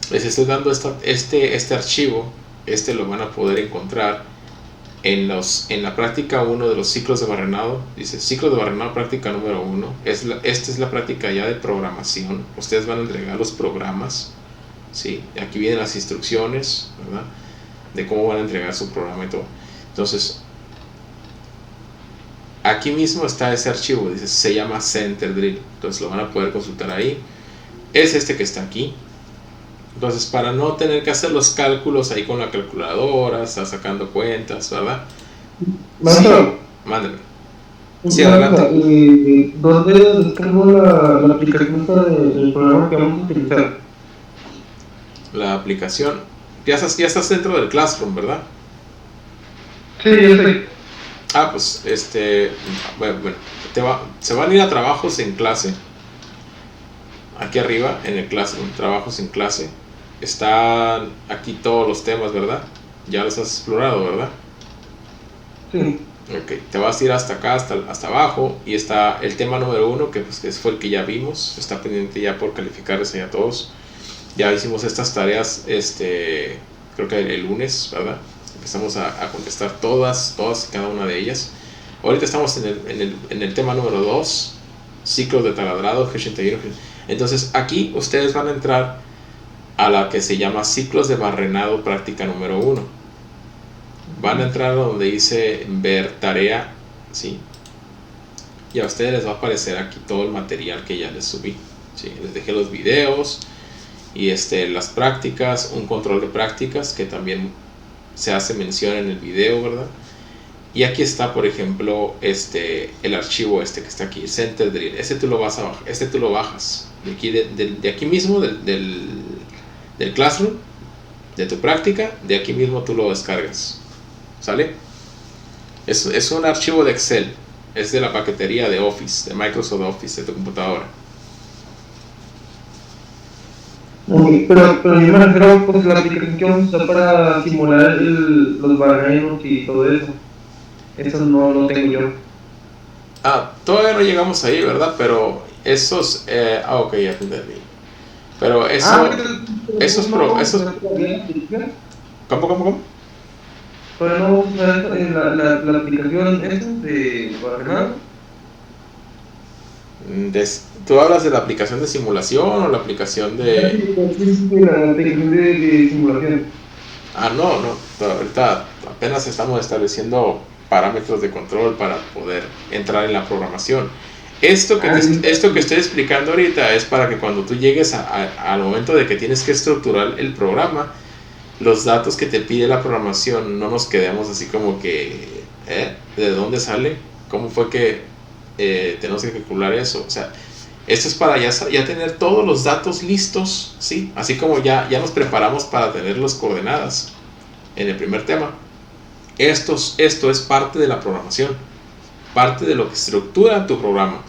les estoy dando este archivo. Lo van a poder encontrar en la práctica 1 de los ciclos de barrenado. Dice ciclo de barrenado práctica número 1. Esta es la práctica ya de programación. Ustedes van a entregar los programas, ¿sí? Aquí vienen las instrucciones, ¿verdad? De cómo van a entregar su programa y todo. Entonces, aquí mismo está ese archivo. Dice, se llama Center Drill. Entonces lo van a poder consultar ahí. Es este que está aquí. Entonces, para no tener que hacer los cálculos ahí con la calculadora, está sacando cuentas, ¿verdad? Sí, mándame. Sí, adelante. ¿Dónde descargo la aplicación del programa que vamos a utilizar? La aplicación, ya estás dentro del Classroom, ¿verdad? Sí, yo sé. Pues, bueno, se van a ir a trabajos en clase. Aquí arriba, en el Classroom, trabajos en clase. Están aquí todos los temas, ¿verdad? Ya los has explorado, ¿verdad? Sí. Ok, te vas a ir hasta acá, hasta abajo, y está el tema número 1, que fue el que ya vimos. Está pendiente ya por calificarles a todos. Ya hicimos estas tareas, creo que el lunes, ¿verdad? Empezamos a contestar todas y cada una de ellas. Ahorita estamos en el tema número 2, ciclos de taladrado, G81. Entonces aquí ustedes van a entrar a la que se llama ciclos de barrenado práctica número 1. Van a entrar donde dice ver tarea, ¿sí? Y a ustedes les va a aparecer aquí todo el material que ya les subí, ¿sí? Les dejé los videos y las prácticas, un control de prácticas que también se hace mención en el video, ¿verdad? Y aquí está, por ejemplo, el archivo que está aquí, Center Drill. Tú lo vas a bajar, tú lo bajas de aquí, de aquí mismo, del Classroom, de tu práctica, de aquí mismo tú lo descargas, ¿sale? Es un archivo de Excel, es de la paquetería de Office, de Microsoft Office, de tu computadora. Pero yo me refiero, pues, la aplicación que vamos a usar para simular los barrenos y todo eso. Eso no lo tengo yo. Todavía no llegamos ahí, ¿verdad? Pero esos... ok, ya te entendí. Pero eso... ¿Cómo? Pero no vamos a usar la aplicación esa de barrenado. ¿Tú hablas de la aplicación de simulación o la aplicación de...? Sí, la aplicación de simulación. No, ahorita apenas estamos estableciendo parámetros de control para poder entrar en la programación. Esto que estoy explicando ahorita es para que cuando tú llegues al momento de que tienes que estructurar el programa, los datos que te pide la programación no nos quedemos así como que ¿de dónde sale? ¿Cómo fue que tenemos que calcular eso? O sea, esto es para ya tener todos los datos listos, ¿sí? Así como ya nos preparamos para tener las coordenadas en el primer tema. Esto es parte de la programación, parte de lo que estructura tu programa.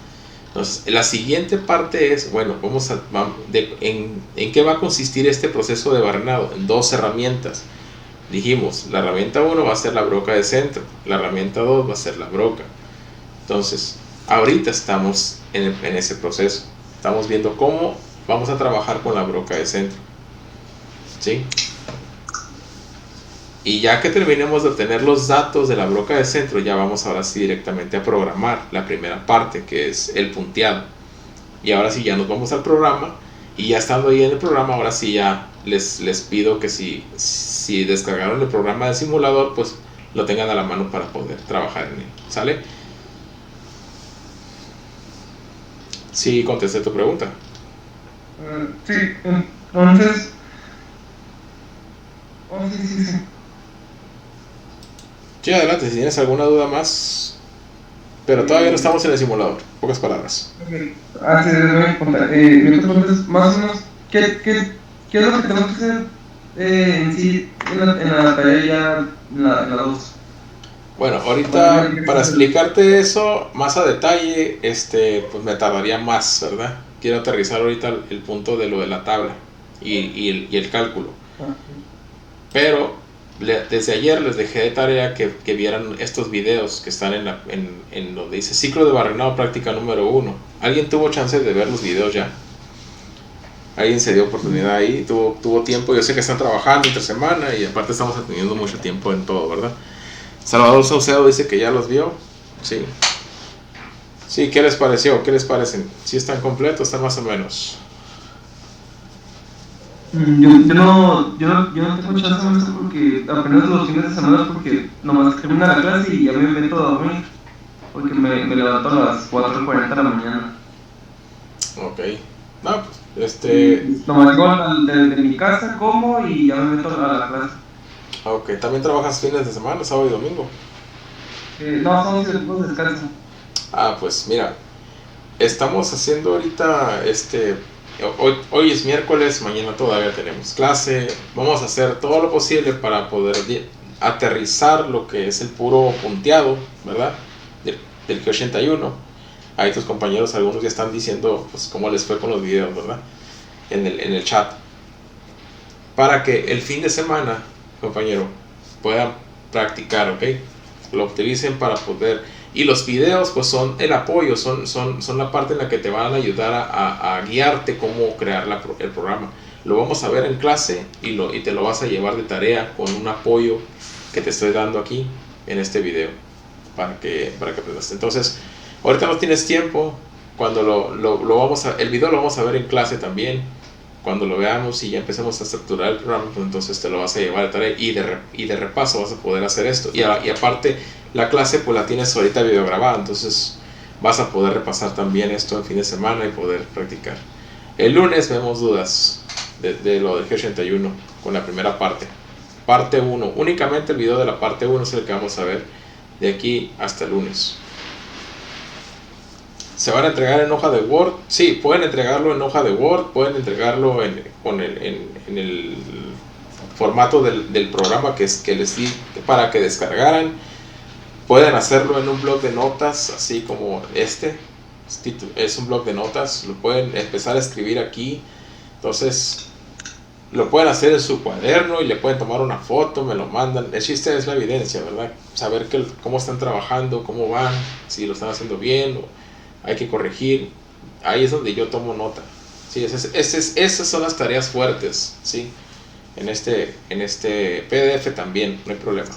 Entonces, la siguiente parte es, bueno, ¿en qué va a consistir este proceso de barrenado? En 2 herramientas. Dijimos, la herramienta 1 va a ser la broca de centro, la herramienta 2 va a ser la broca. Entonces, ahorita estamos en ese proceso. Estamos viendo cómo vamos a trabajar con la broca de centro, ¿sí? Y ya que terminemos de obtener los datos de la broca de centro, ya vamos ahora sí directamente a programar la primera parte, que es el punteado. Y ahora sí ya nos vamos al programa, y ya estando ahí en el programa, ahora sí ya les pido que si descargaron el programa del simulador, pues lo tengan a la mano para poder trabajar en él, ¿sale? Sí, contesté tu pregunta. Sí, entonces... sí. Sí, adelante, si tienes alguna duda más. Pero todavía no estamos en el simulador, pocas palabras. Okay. Sí, les voy a contar. Mi otra pregunta es, más o menos, ¿qué es lo que tenemos que hacer en sí en la tarea ya, en la 2? Bueno, ahorita para explicarte eso más a detalle, pues me tardaría más, ¿verdad? Quiero aterrizar ahorita el punto de lo de la tabla y el cálculo. Pero desde ayer les dejé de tarea que vieran estos videos que están en donde dice ciclo de barrenado práctica número 1. ¿Alguien tuvo chance de ver los videos ya? ¿Alguien se dio oportunidad ahí? ¿Tuvo tiempo? Yo sé que están trabajando entre semana y aparte estamos teniendo mucho tiempo en todo, ¿verdad? Salvador Saucedo dice que ya los vio. Sí. Sí, ¿qué les pareció? ¿Qué les parecen? ¿Sí están completos? ¿Están más o menos? Yo no tengo chance de esto porque apenas los fines de semana, porque nomás termina la clase y ya me meto a dormir, porque me levanto a las 4:40 de la mañana. Ok. No, pues, nomás llego de mi casa, como y ya me meto a la clase. Ok, ¿también trabajas fines de semana, sábado y domingo? No, son los descansos. Pues mira, estamos haciendo ahorita, hoy es miércoles, mañana todavía tenemos clase. Vamos a hacer todo lo posible para poder aterrizar lo que es el puro punteado, ¿verdad? Del G81. Ahí tus compañeros, algunos ya están diciendo pues cómo les fue con los videos, ¿verdad? En el chat. Para que el fin de semana, compañero, puedan practicar, ¿ok? Lo utilicen para poder... Y los videos pues son el apoyo, son la parte en la que te van a ayudar a guiarte cómo crear el programa. Lo vamos a ver en clase y te lo vas a llevar de tarea con un apoyo que te estoy dando aquí en este video para que aprendas. Entonces, ahorita no tienes tiempo, cuando el video lo vamos a ver en clase también. cuando lo veamos y ya empecemos a estructurar el programa, pues entonces te lo vas a llevar de tarea y de repaso vas a poder hacer esto. Y aparte, la clase pues la tienes ahorita videograbada, entonces vas a poder repasar también esto el fin de semana y poder practicar. El lunes vemos dudas de lo del G81 con la primera parte. Parte 1, únicamente el video de la parte 1 es el que vamos a ver de aquí hasta el lunes. ¿Se van a entregar en hoja de Word? Sí, pueden entregarlo en hoja de Word, pueden entregarlo en el formato del programa que les di para que descargaran. Pueden hacerlo en un blog de notas, así como este. Es un blog de notas, lo pueden empezar a escribir aquí. Entonces, lo pueden hacer en su cuaderno y le pueden tomar una foto, me lo mandan. El chiste es la evidencia, ¿verdad? Saber cómo están trabajando, cómo van, si lo están haciendo bien o hay que corregir. Ahí es donde yo tomo nota. Sí, esas son las tareas fuertes, ¿sí? En este PDF también, no hay problema.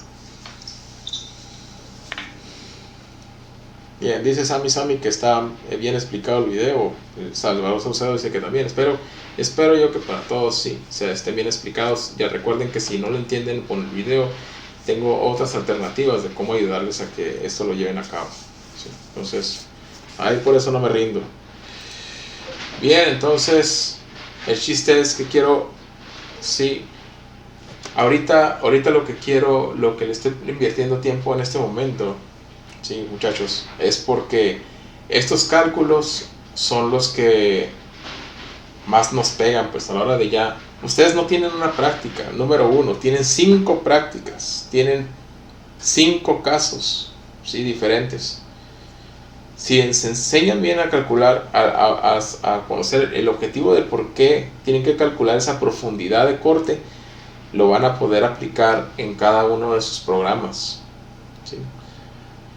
Bien, dice Sammy que está bien explicado el video. Salvador Saucedo dice que también. Espero yo que para todos sí estén bien explicados. Ya recuerden que si no lo entienden con el video, tengo otras alternativas de cómo ayudarles a que esto lo lleven a cabo, ¿sí? Entonces, ahí por eso no me rindo. Bien, entonces el chiste es que quiero, sí, ahorita lo que le estoy invirtiendo tiempo en este momento, sí, muchachos, es porque estos cálculos son los que más nos pegan, pues a la hora de ya. Ustedes no tienen una práctica, número 1, tienen 5 prácticas, tienen 5 casos, sí, diferentes. Si se enseñan bien a calcular, a conocer el objetivo del por qué tienen que calcular esa profundidad de corte, lo van a poder aplicar en cada uno de sus programas, ¿sí?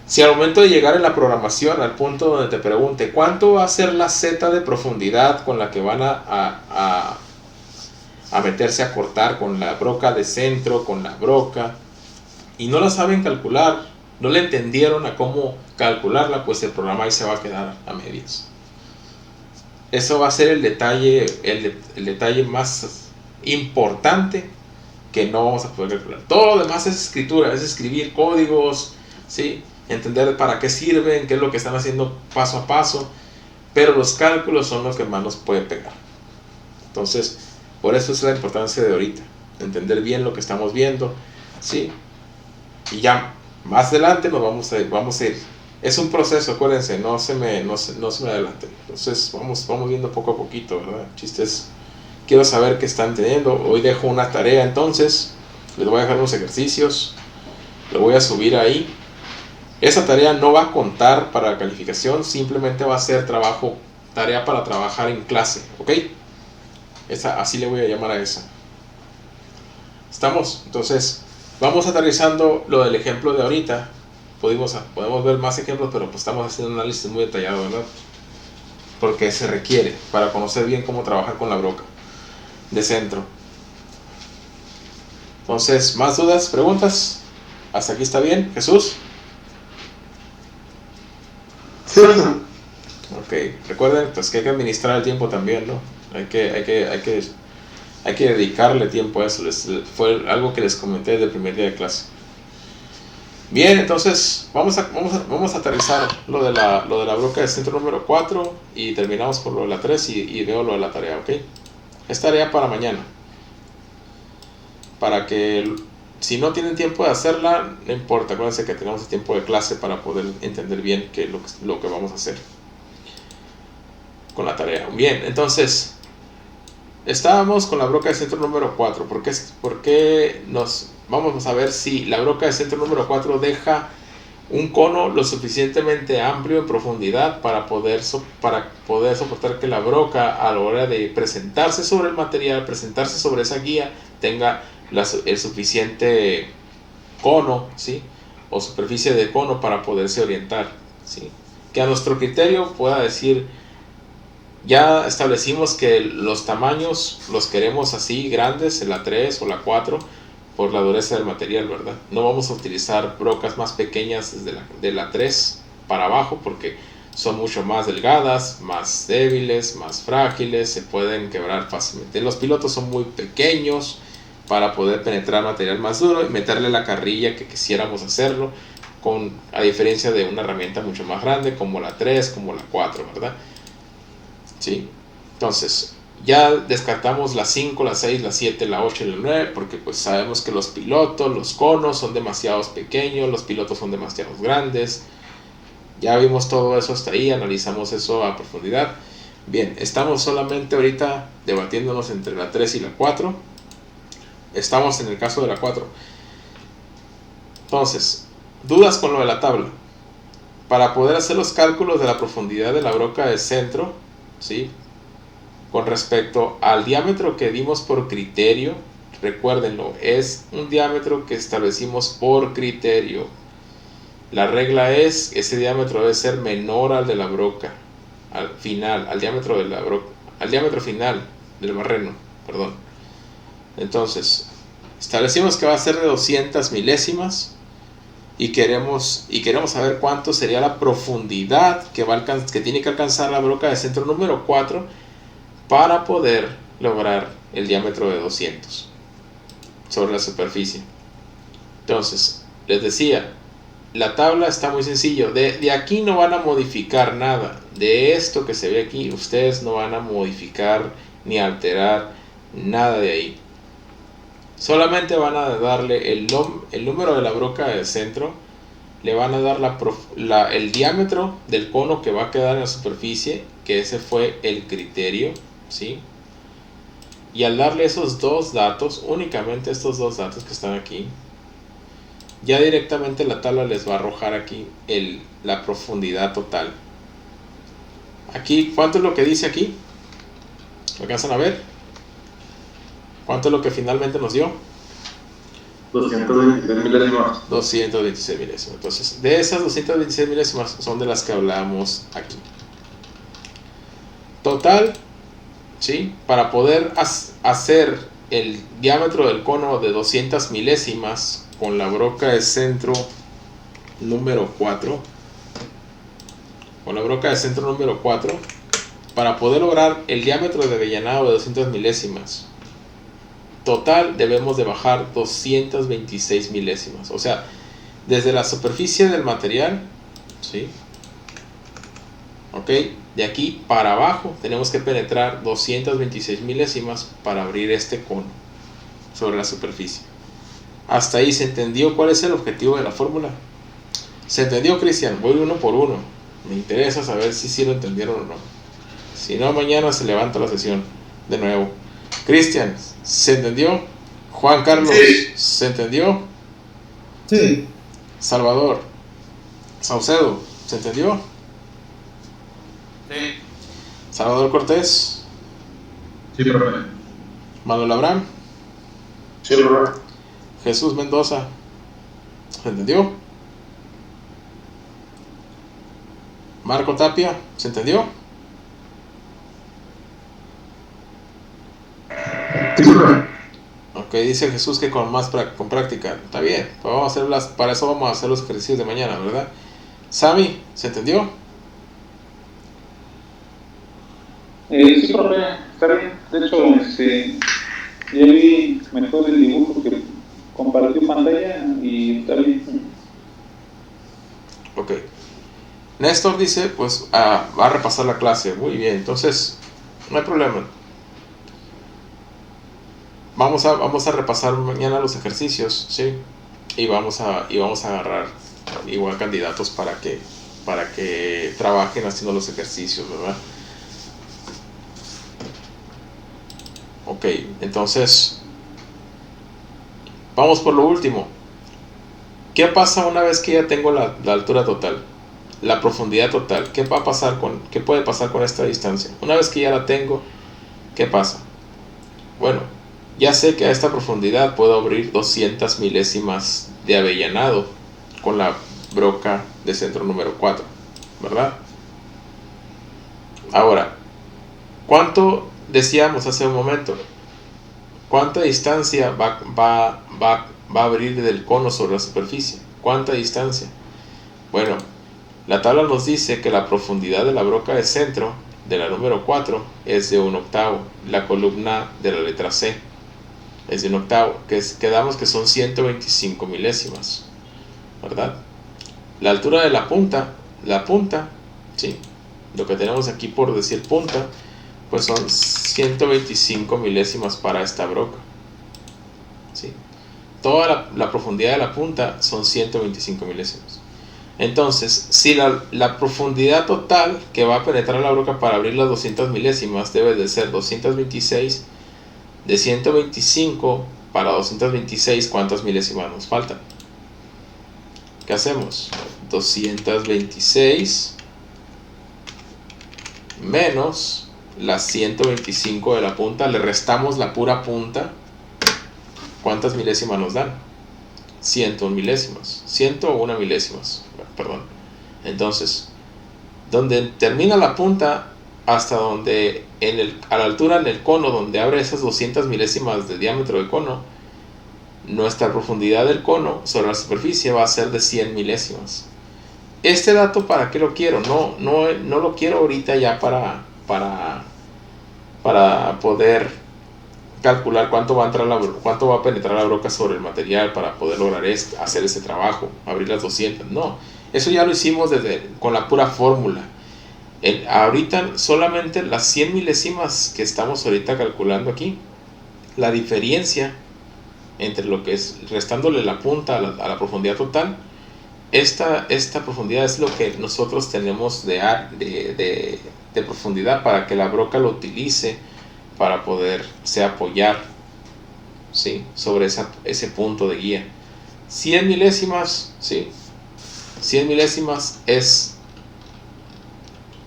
Si al momento de llegar en la programación al punto donde te pregunte cuánto va a ser la Z de profundidad con la que van a meterse a cortar con la broca de centro, con la broca, y no la saben calcular, no le entendieron a cómo calcularla, pues el programa ahí se va a quedar a medias. Eso va a ser el detalle más importante que no vamos a poder calcular. Todo lo demás es escritura, es escribir códigos, ¿sí? Entender para qué sirven, qué es lo que están haciendo paso a paso, pero los cálculos son los que más nos pueden pegar. Entonces, por eso es la importancia de ahorita, entender bien lo que estamos viendo, ¿sí? Y ya más adelante nos vamos a ir. Es un proceso, acuérdense, no se me adelanten. Entonces vamos viendo poco a poquito, ¿verdad? El chiste es, quiero saber qué están teniendo. Hoy dejo una tarea, entonces les voy a dejar unos ejercicios, lo voy a subir ahí. Esa tarea no va a contar para la calificación, simplemente va a ser tarea para trabajar en clase, ¿ok? Así le voy a llamar a esa. ¿Estamos? Entonces, vamos aterrizando lo del ejemplo de ahorita. Podemos ver más ejemplos, pero pues estamos haciendo un análisis muy detallado, ¿verdad? Porque se requiere para conocer bien cómo trabajar con la broca de centro. Entonces, ¿más dudas, preguntas? ¿Hasta aquí está bien? ¿Jesús? Sí. Ok, recuerden pues que hay que administrar el tiempo también, ¿no? Hay que dedicarle tiempo a eso. Fue algo que les comenté desde el primer día de clase. Bien, entonces vamos a aterrizar lo de la broca de centro número 4 y terminamos por lo de la 3 y veo lo de la tarea, ¿ok? Es tarea para mañana. Para que si no tienen tiempo de hacerla, no importa, acuérdense que tenemos el tiempo de clase para poder entender bien qué es lo que vamos a hacer con la tarea. Bien, entonces estábamos con la broca de centro número 4. ¿Por qué vamos a ver si la broca de centro número 4 deja un cono lo suficientemente amplio en profundidad para poder soportar que la broca, a la hora de presentarse sobre el material, presentarse sobre esa guía, tenga el suficiente cono, ¿sí? O superficie de cono para poderse orientar, ¿sí? Que a nuestro criterio pueda decir, ya establecimos que los tamaños los queremos así grandes, en la 3 o la 4, por la dureza del material, ¿verdad? No vamos a utilizar brocas más pequeñas desde de la 3 para abajo, porque son mucho más delgadas, más débiles, más frágiles, se pueden quebrar fácilmente. Los pilotos son muy pequeños para poder penetrar material más duro y meterle la carrilla que quisiéramos hacerlo, a diferencia de una herramienta mucho más grande como la 3, como la 4, ¿verdad? ¿Sí? Entonces, ya descartamos la 5, la 6, la 7, la 8 y la 9, porque pues sabemos que los pilotos, los conos son demasiado pequeños, los pilotos son demasiado grandes. Ya vimos todo eso hasta ahí, analizamos eso a profundidad. Bien, estamos solamente ahorita debatiéndonos entre la 3 y la 4. Estamos en el caso de la 4. Entonces, dudas con lo de la tabla. Para poder hacer los cálculos de la profundidad de la broca de centro, ¿sí?, con respecto al diámetro que dimos por criterio, recuérdenlo, es un diámetro que establecimos por criterio. La regla es, ese diámetro debe ser menor al de la broca, al diámetro de la broca, al diámetro final del barreno, perdón. Entonces, establecimos que va a ser de 200 milésimas y queremos saber cuánto sería la profundidad que tiene que alcanzar la broca de centro número 4 para poder lograr el diámetro de 200 sobre la superficie. Entonces, les decía, la tabla está muy sencillo. De aquí no van a modificar nada. De esto que se ve aquí, ustedes no van a modificar ni alterar nada de ahí. Solamente van a darle el número de la broca del centro. Le van a dar el diámetro del cono que va a quedar en la superficie, que ese fue el criterio, ¿sí? Y al darle esos dos datos, únicamente estos dos datos que están aquí, ya directamente la tabla les va a arrojar aquí la profundidad total. Aquí, ¿cuánto es lo que dice aquí? ¿Lo alcanzan a ver? ¿Cuánto es lo que finalmente nos dio? 226 milésimas. 226 milésimas. Entonces, de esas 226 milésimas son de las que hablamos aquí. Total, ¿sí? Para poder hacer el diámetro del cono de 200 milésimas con la broca de centro número 4, para poder lograr el diámetro de avellanado de 200 milésimas total, debemos de bajar 226 milésimas. O sea, desde la superficie del material, ¿sí?, ok, de aquí para abajo tenemos que penetrar 226 milésimas para abrir este cono sobre la superficie. Hasta ahí se entendió cuál es el objetivo de la fórmula. ¿Se entendió, Cristian? Voy uno por uno. Me interesa saber si sí lo entendieron o no. Si no, mañana se levanta la sesión de nuevo. Cristian, ¿se entendió? Juan Carlos, sí. ¿Se entendió? Sí. Salvador, Saucedo, ¿se entendió? Sí. Salvador Cortés. Sí, profe. Manuel Abraham. Sí, profe. Jesús Mendoza, ¿se entendió? Marco Tapia, ¿se entendió? Sí, profe. Ok, dice Jesús que con práctica. Está bien, pues vamos a hacer para eso vamos a hacer los ejercicios de mañana, ¿verdad? Sammy, ¿se entendió? Sí, profe, está bien. De hecho, ya vi mejor el dibujo que compartió pantalla y está bien. Ok. Néstor dice, pues va a repasar la clase. Muy bien, entonces no hay problema. Vamos a repasar mañana los ejercicios, ¿sí? Y vamos a agarrar igual candidatos para que trabajen haciendo los ejercicios, ¿verdad? Ok, entonces vamos por lo último. ¿Qué pasa una vez que ya tengo la altura total? La profundidad total. ¿Qué puede pasar con esta distancia? Una vez que ya la tengo, ¿qué pasa? Bueno, ya sé que a esta profundidad puedo abrir 200 milésimas de avellanado con la broca de centro número 4, ¿verdad? Ahora, ¿cuánto decíamos hace un momento? ¿Cuánta distancia va a abrir del cono sobre la superficie? ¿Cuánta distancia? Bueno, La tabla nos dice que la profundidad de la broca de centro de la número 4 es de 1/8. La columna de la letra C es de 1/8, quedamos que son 125 milésimas, ¿verdad? La altura de la punta, ¿sí? Lo que tenemos aquí por decir punta, pues son 125 milésimas para esta broca, ¿sí? Toda la profundidad de la punta son 125 milésimas. Entonces, si la profundidad total que va a penetrar la broca para abrir las 200 milésimas debe de ser 226, de 125 para 226, ¿cuántas milésimas nos faltan? ¿Qué hacemos? 226 menos las 125 de la punta, le restamos la pura punta. ¿Cuántas milésimas nos dan? 101 milésimas. 101 milésimas, perdón. Entonces, donde termina la punta hasta donde a la altura en el cono donde abre esas 200 milésimas de diámetro del cono, nuestra profundidad del cono sobre la superficie va a ser de 100 milésimas. Este dato, ¿para qué lo quiero? No lo quiero ahorita ya para poder calcular cuánto va a penetrar la broca sobre el material para poder lograr hacer ese trabajo, abrir las 200. No, eso ya lo hicimos con la pura fórmula. Ahorita solamente las 100 milésimas que estamos ahorita calculando aquí, la diferencia entre lo que es restándole la punta a la profundidad total, esta profundidad es lo que nosotros tenemos de profundidad para que la broca lo utilice para poderse apoyar, ¿sí?, sobre ese punto de guía. 100 milésimas, ¿sí? 100 milésimas es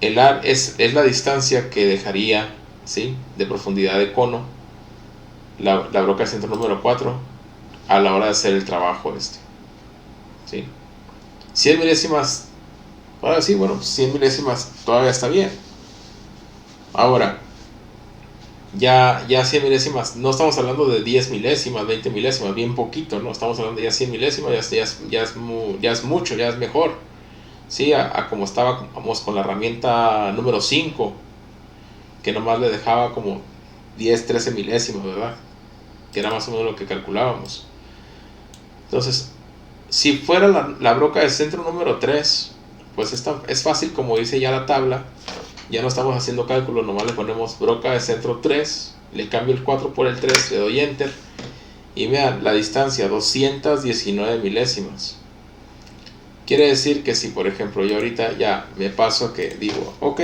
la distancia que dejaría, ¿sí?, de profundidad de cono la broca de centro número 4 a la hora de hacer el trabajo ¿sí? 100 milésimas, ahora sí, bueno, 100 milésimas todavía está bien. Ahora, ya 100 milésimas, no estamos hablando de 10 milésimas, 20 milésimas, bien poquito, ¿no? Estamos hablando de ya 100 milésimas, ya es mucho, ya es mejor, ¿sí? A como estábamos con la herramienta número 5, que nomás le dejaba como 10, 13 milésimas, ¿verdad? Que era más o menos lo que calculábamos. Entonces, si fuera la broca de centro número 3, pues es fácil, como dice ya la tabla. Ya no estamos haciendo cálculos, nomás le ponemos broca de centro 3, le cambio el 4 por el 3, le doy enter y vean la distancia, 219 milésimas. Quiere decir que si por ejemplo yo ahorita ya me paso a que digo, ok,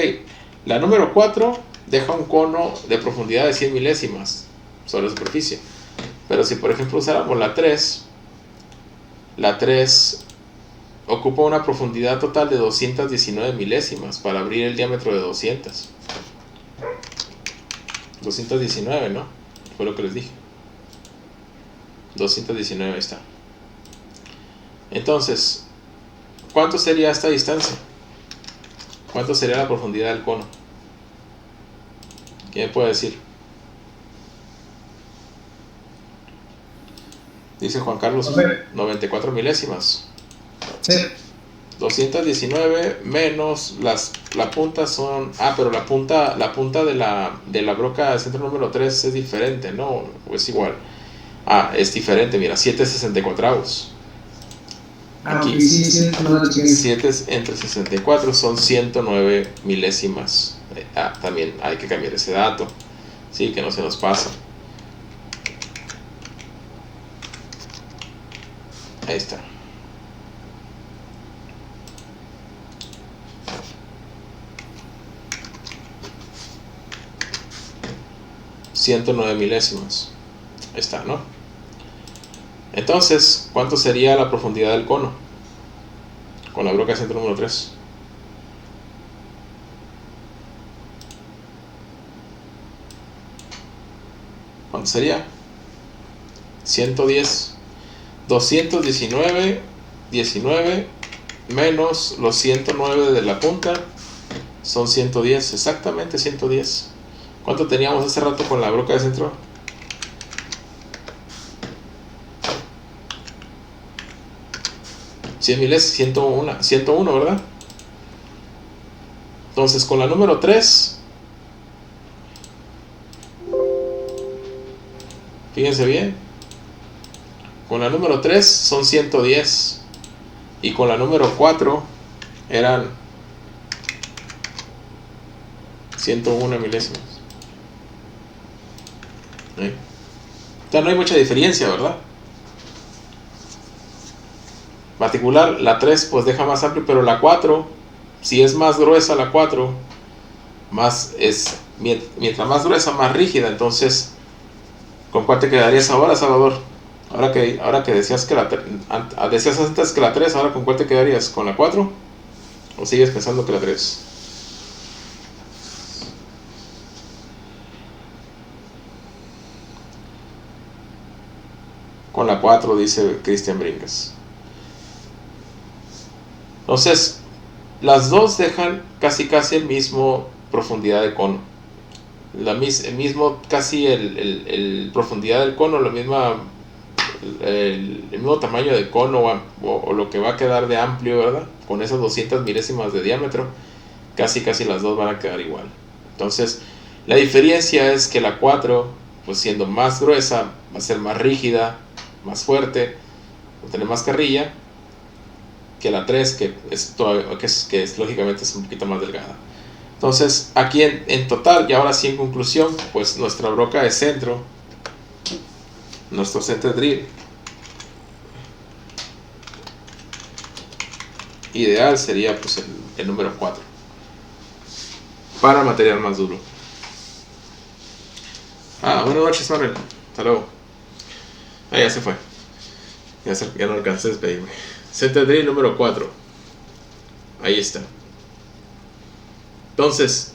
la número 4 deja un cono de profundidad de 100 milésimas sobre la superficie, pero si por ejemplo usáramos la 3 ocupa una profundidad total de 219 milésimas para abrir el diámetro de 200. 219, ¿no? Fue lo que les dije. 219, ahí está. Entonces, ¿cuánto sería esta distancia? ¿Cuánto sería la profundidad del cono? ¿Quién me puede decir? Dice Juan Carlos, 94 milésimas. Sí. 219 menos la punta son... pero la punta de la broca de centro número 3 es diferente, ¿no? ¿O es igual? Es diferente, mira, 7/64. Aquí, Okay, sí, 7 entre 64 son 109 milésimas. También hay que cambiar ese dato, sí, que no se nos pasa. Ahí está. .109 milésimas. Ahí está, ¿no? Entonces, ¿cuánto sería la profundidad del cono con la broca de centro número 3? ¿Cuánto sería? 110. 219 menos los 109 de la punta son 110, exactamente 110. ¿Cuánto teníamos hace rato con la broca de centro? $100 milésimas, 101, ¿verdad? Entonces con la número 3, fíjense bien, con la número 3 son 110 y con la número 4 eran 101 milésimas. ¿Sí? O sea, no hay mucha diferencia, ¿verdad? En particular, la 3 pues deja más amplio, pero la 4, si es más gruesa la 4, mientras más gruesa, más rígida. Entonces, ¿con cuál te quedarías ahora, Salvador? Ahora que decías que decías antes que la 3, ahora ¿con cuál te quedarías? ¿Con la 4? ¿O sigues pensando que la 3? Con la 4, dice Cristian Bringas. Entonces, las dos dejan casi el mismo profundidad de cono. El mismo, casi el profundidad del cono, el mismo tamaño del cono o lo que va a quedar de amplio, ¿verdad? Con esas 200 milésimas de diámetro, casi las dos van a quedar igual. Entonces, la diferencia es que la 4, pues siendo más gruesa, va a ser más rígida, más fuerte, va a tener más carrilla, que la 3, que lógicamente es un poquito más delgada. Entonces, aquí en total, y ahora sí en conclusión, pues nuestra broca de centro, nuestro center drill ideal sería pues el número 4 para material más duro. Buenas noches, Manuel. Hasta luego. Ya se fue. Ya no alcancé a despedirme. Center drill número 4. Ahí está. Entonces,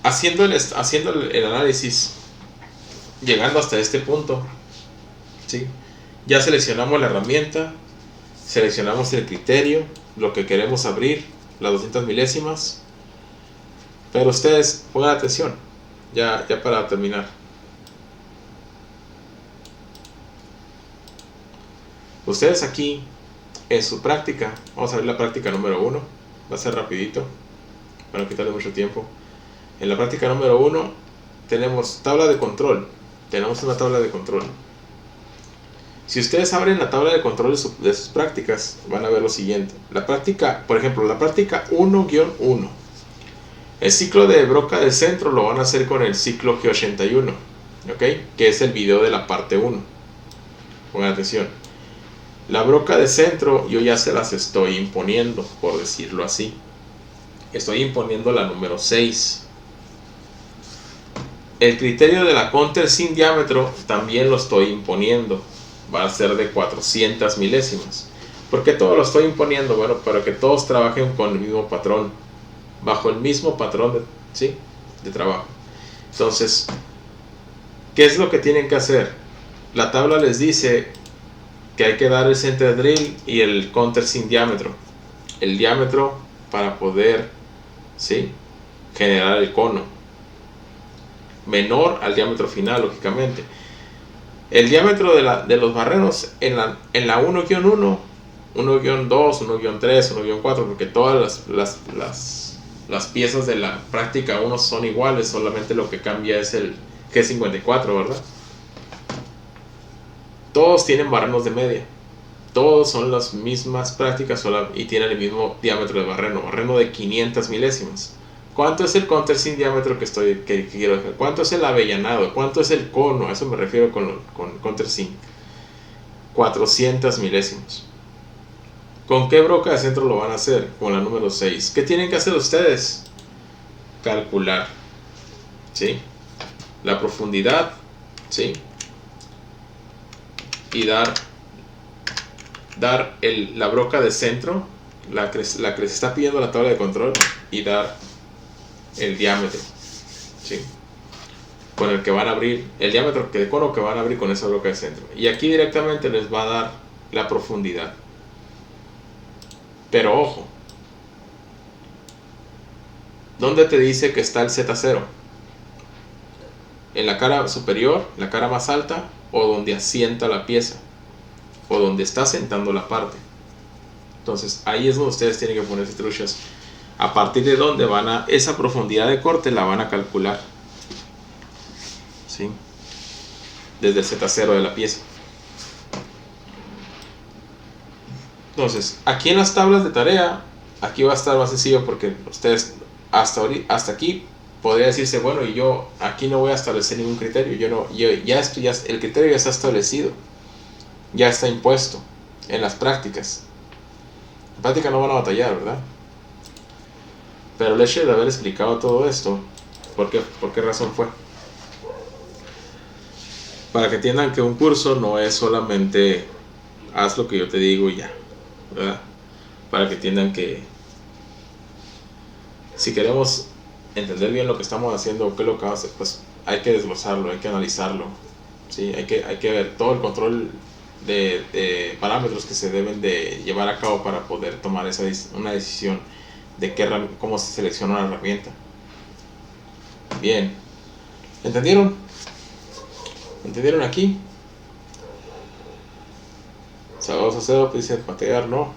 haciendo el análisis, llegando hasta este punto, ¿sí? Ya seleccionamos la herramienta, seleccionamos el criterio, lo que queremos abrir, las 200 milésimas. Pero ustedes pongan atención, ya para terminar. Ustedes aquí, en su práctica, vamos a ver la práctica número 1, va a ser rapidito, para no quitarle mucho tiempo. En la práctica número 1 tenemos tabla de control, tenemos una tabla de control. Si ustedes abren la tabla de control de sus prácticas, van a ver lo siguiente. La práctica, por ejemplo, la práctica 1-1. El ciclo de broca del centro lo van a hacer con el ciclo G81, ¿ok? Que es el video de la parte 1. Pongan atención. La broca de centro yo ya se las estoy imponiendo, por decirlo así. Estoy imponiendo la número 6. El criterio de la counter sin diámetro también lo estoy imponiendo. Va a ser de 400 milésimas. ¿Por qué todo lo estoy imponiendo? Bueno, para que todos trabajen con el mismo patrón, bajo el mismo patrón de trabajo. Entonces, ¿qué es lo que tienen que hacer? La tabla les dice que hay que dar el center drill y el counter sin diámetro. El diámetro para poder generar el cono. Menor al diámetro final, lógicamente. El diámetro de los barrenos en la 1-1, 1-2, 1-3, 1-4, porque todas las piezas de la práctica 1 son iguales, solamente lo que cambia es el G54, ¿verdad? Todos tienen barrenos de media, todos son las mismas prácticas y tienen el mismo diámetro de barreno de 500 milésimas. ¿Cuánto es el counter sin diámetro que quiero dejar? ¿Cuánto es el avellanado? ¿Cuánto es el cono? A eso me refiero con counter sin. 400 milésimos. ¿Con qué broca de centro lo van a hacer? Con la número 6. ¿Qué tienen que hacer ustedes? Calcular, la profundidad, y dar la broca de centro, la que se está pidiendo la tabla de control, y dar el diámetro, con el que van a abrir, el diámetro de cono que van a abrir con esa broca de centro. Y aquí directamente les va a dar la profundidad. Pero ojo, ¿dónde te dice que está el Z0? ¿En la cara superior, la cara más alta, o donde asienta la pieza? ¿O donde está sentando la parte? Entonces ahí es donde ustedes tienen que ponerse truchas. A partir de donde van a, esa profundidad de corte la van a calcular, ¿sí? Desde el Z0 de la pieza. Entonces, aquí en las tablas de tarea, aquí va a estar más sencillo porque ustedes hasta aquí podría decirse, bueno, y yo aquí no voy a establecer ningún criterio. El criterio ya está establecido, ya está impuesto en las prácticas. En práctica no van a batallar, ¿verdad? Pero el hecho de haber explicado todo esto, ¿por qué razón fue? Para que entiendan que un curso no es solamente haz lo que yo te digo y ya, ¿verdad? Para que entiendan que si queremos entender bien lo que estamos haciendo o qué es lo que vamos a hacer, pues hay que desglosarlo, hay que analizarlo, ¿sí? Hay que ver todo el control de parámetros que se deben de llevar a cabo para poder tomar una decisión de cómo se selecciona una herramienta. Bien, ¿entendieron? ¿Entendieron aquí? ¿Sabemos hacerlo? Pues dicen batallar, no,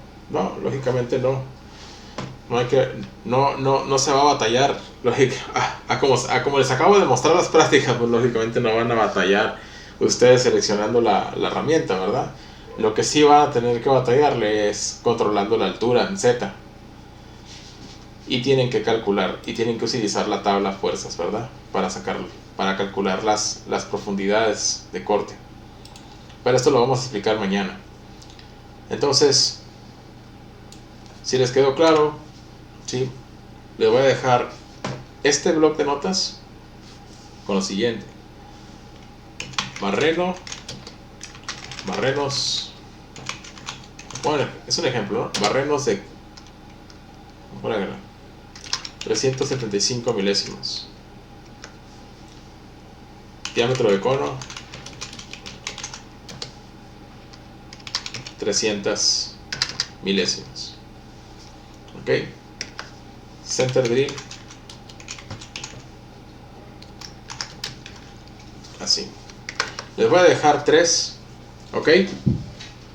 lógicamente no. No se va a batallar. Como les acabo de mostrar las prácticas, pues lógicamente no van a batallar ustedes seleccionando la herramienta, ¿verdad? Lo que sí van a tener que batallarle es controlando la altura en Z. Y tienen que calcular, y tienen que utilizar la tabla fuerzas, ¿verdad? Para calcular las profundidades de corte. Pero esto lo vamos a explicar mañana. Entonces, si les quedó claro, ¿sí? Les voy a dejar este bloc de notas con lo siguiente: barrenos. Bueno, es un ejemplo, ¿no? Barrenos de 375 milésimos. Diámetro de cono 300 milésimos. Ok. Center drill así. Les voy a dejar 3. Ok.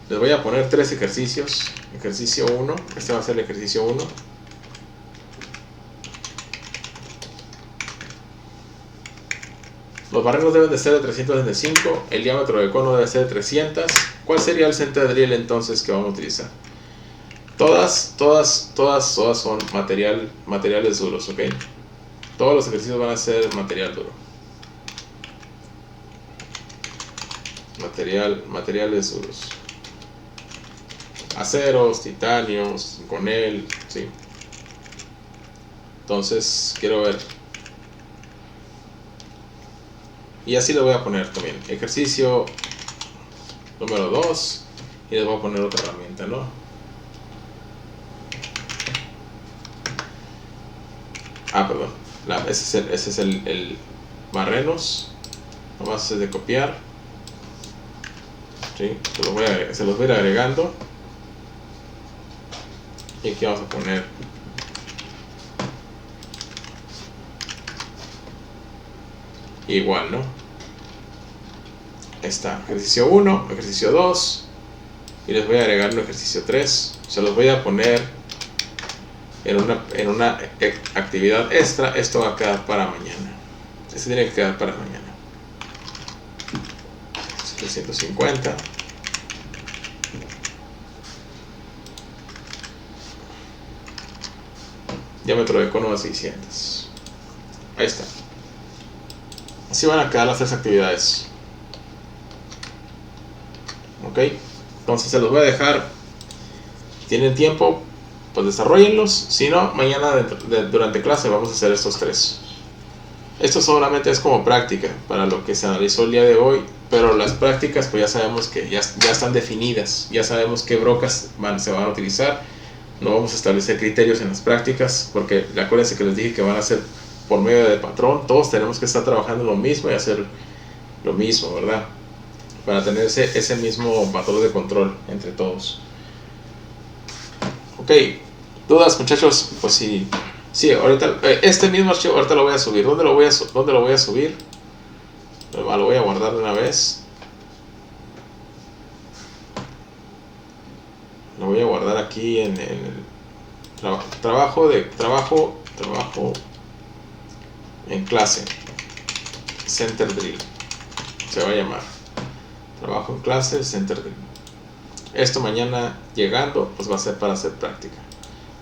Les voy a poner 3 ejercicios. Ejercicio 1. Este va a ser el ejercicio 1. Los barrenos deben de ser de 365, el diámetro de cono debe ser de 300. ¿Cuál sería el center drill entonces que vamos a utilizar? Todas son materiales duros, ¿ok? Todos los ejercicios van a ser material duro. Materiales duros. Aceros, titanios, zinconel, ¿sí? Entonces, quiero ver. Y así lo voy a poner también. Ejercicio número 2. Y les voy a poner otra herramienta, ¿no? Perdón. Ese es el barrenos. Nomás es de copiar. ¿Sí? Se los voy a ir agregando. Y aquí vamos a poner igual, ¿no? Está ejercicio 1, ejercicio 2 y les voy a agregar un ejercicio 3. Se los voy a poner en una actividad extra. Esto va a quedar para mañana. Este tiene que quedar para mañana. 750. Diámetro de cono de 600. Ahí está. Así van a quedar las 3 actividades. Ok, entonces se los voy a dejar. ¿Tienen tiempo? Pues desarrollenlos. Si no, mañana durante clase vamos a hacer estos 3. Esto solamente es como práctica para lo que se analizó el día de hoy. Pero las prácticas pues ya sabemos que ya están definidas. Ya sabemos qué brocas se van a utilizar. No vamos a establecer criterios en las prácticas, porque acuérdense que les dije que van a ser por medio de patrón. Todos tenemos que estar trabajando lo mismo y hacer lo mismo, ¿verdad? Para tener ese mismo patrón de control entre todos. Ok, dudas, muchachos. Pues sí, ahorita este mismo archivo ahorita lo voy a subir. ¿Dónde lo voy a subir? Lo voy a guardar de una vez. Lo voy a guardar guardar aquí en el trabajo en clase, Center Drill, se va a llamar trabajo en clase, Center Drill. Esto mañana llegando, pues va a ser para hacer práctica.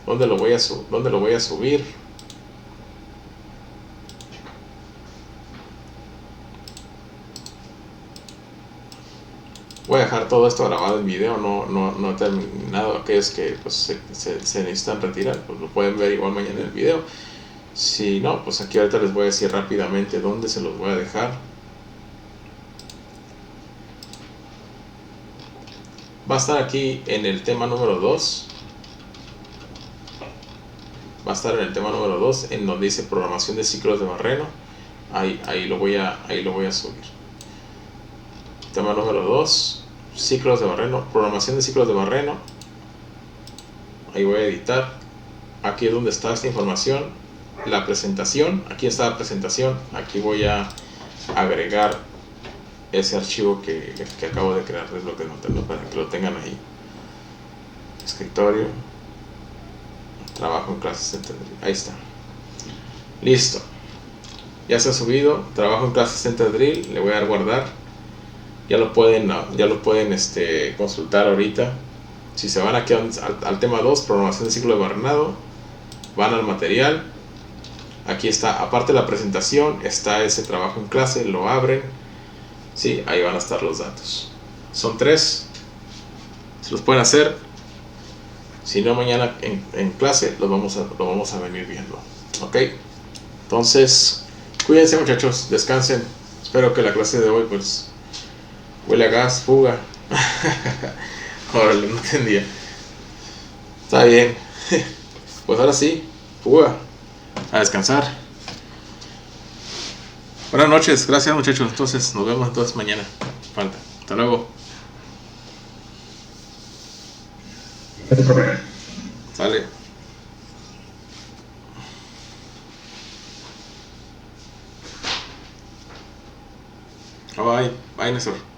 ¿Dónde lo voy a subir? Voy a dejar todo esto grabado en video, no he terminado. Aquellos que pues, se necesitan retirar, pues lo pueden ver igual mañana en el video. Si no, pues aquí ahorita les voy a decir rápidamente dónde se los voy a dejar. Va a estar aquí en el tema número 2. Va a estar en el tema número 2, en donde dice programación de ciclos de barreno. Ahí lo voy a subir. Tema número 2, ciclos de barreno, programación de ciclos de barreno. Ahí voy a editar. Aquí es donde está esta información. La presentación, aquí está la presentación. Aquí voy a agregar ese archivo que acabo de crear de bloque de notas, ¿no? Para que lo tengan ahí. Escritorio, trabajo en clases Center Drill. Ahí está. Listo. Ya se ha subido. Trabajo en clases Center Drill. Le voy a dar guardar. Ya lo pueden consultar ahorita. Si se van aquí al tema 2, programación de ciclo de barrenado, van al material. Aquí está, aparte de la presentación, está ese trabajo en clase, lo abren. Sí, ahí van a estar los datos. Son 3. Se los pueden hacer. Si no, mañana en clase lo vamos a venir viendo. Ok. Entonces, cuídense, muchachos, descansen. Espero que la clase de hoy pues huele a gas, fuga. Órale, no entendía. Está bien. Pues ahora sí, fuga. A descansar. Buenas noches, gracias, muchachos. Entonces, nos vemos mañana. Falta. Hasta luego. Sale. Bye, Néstor.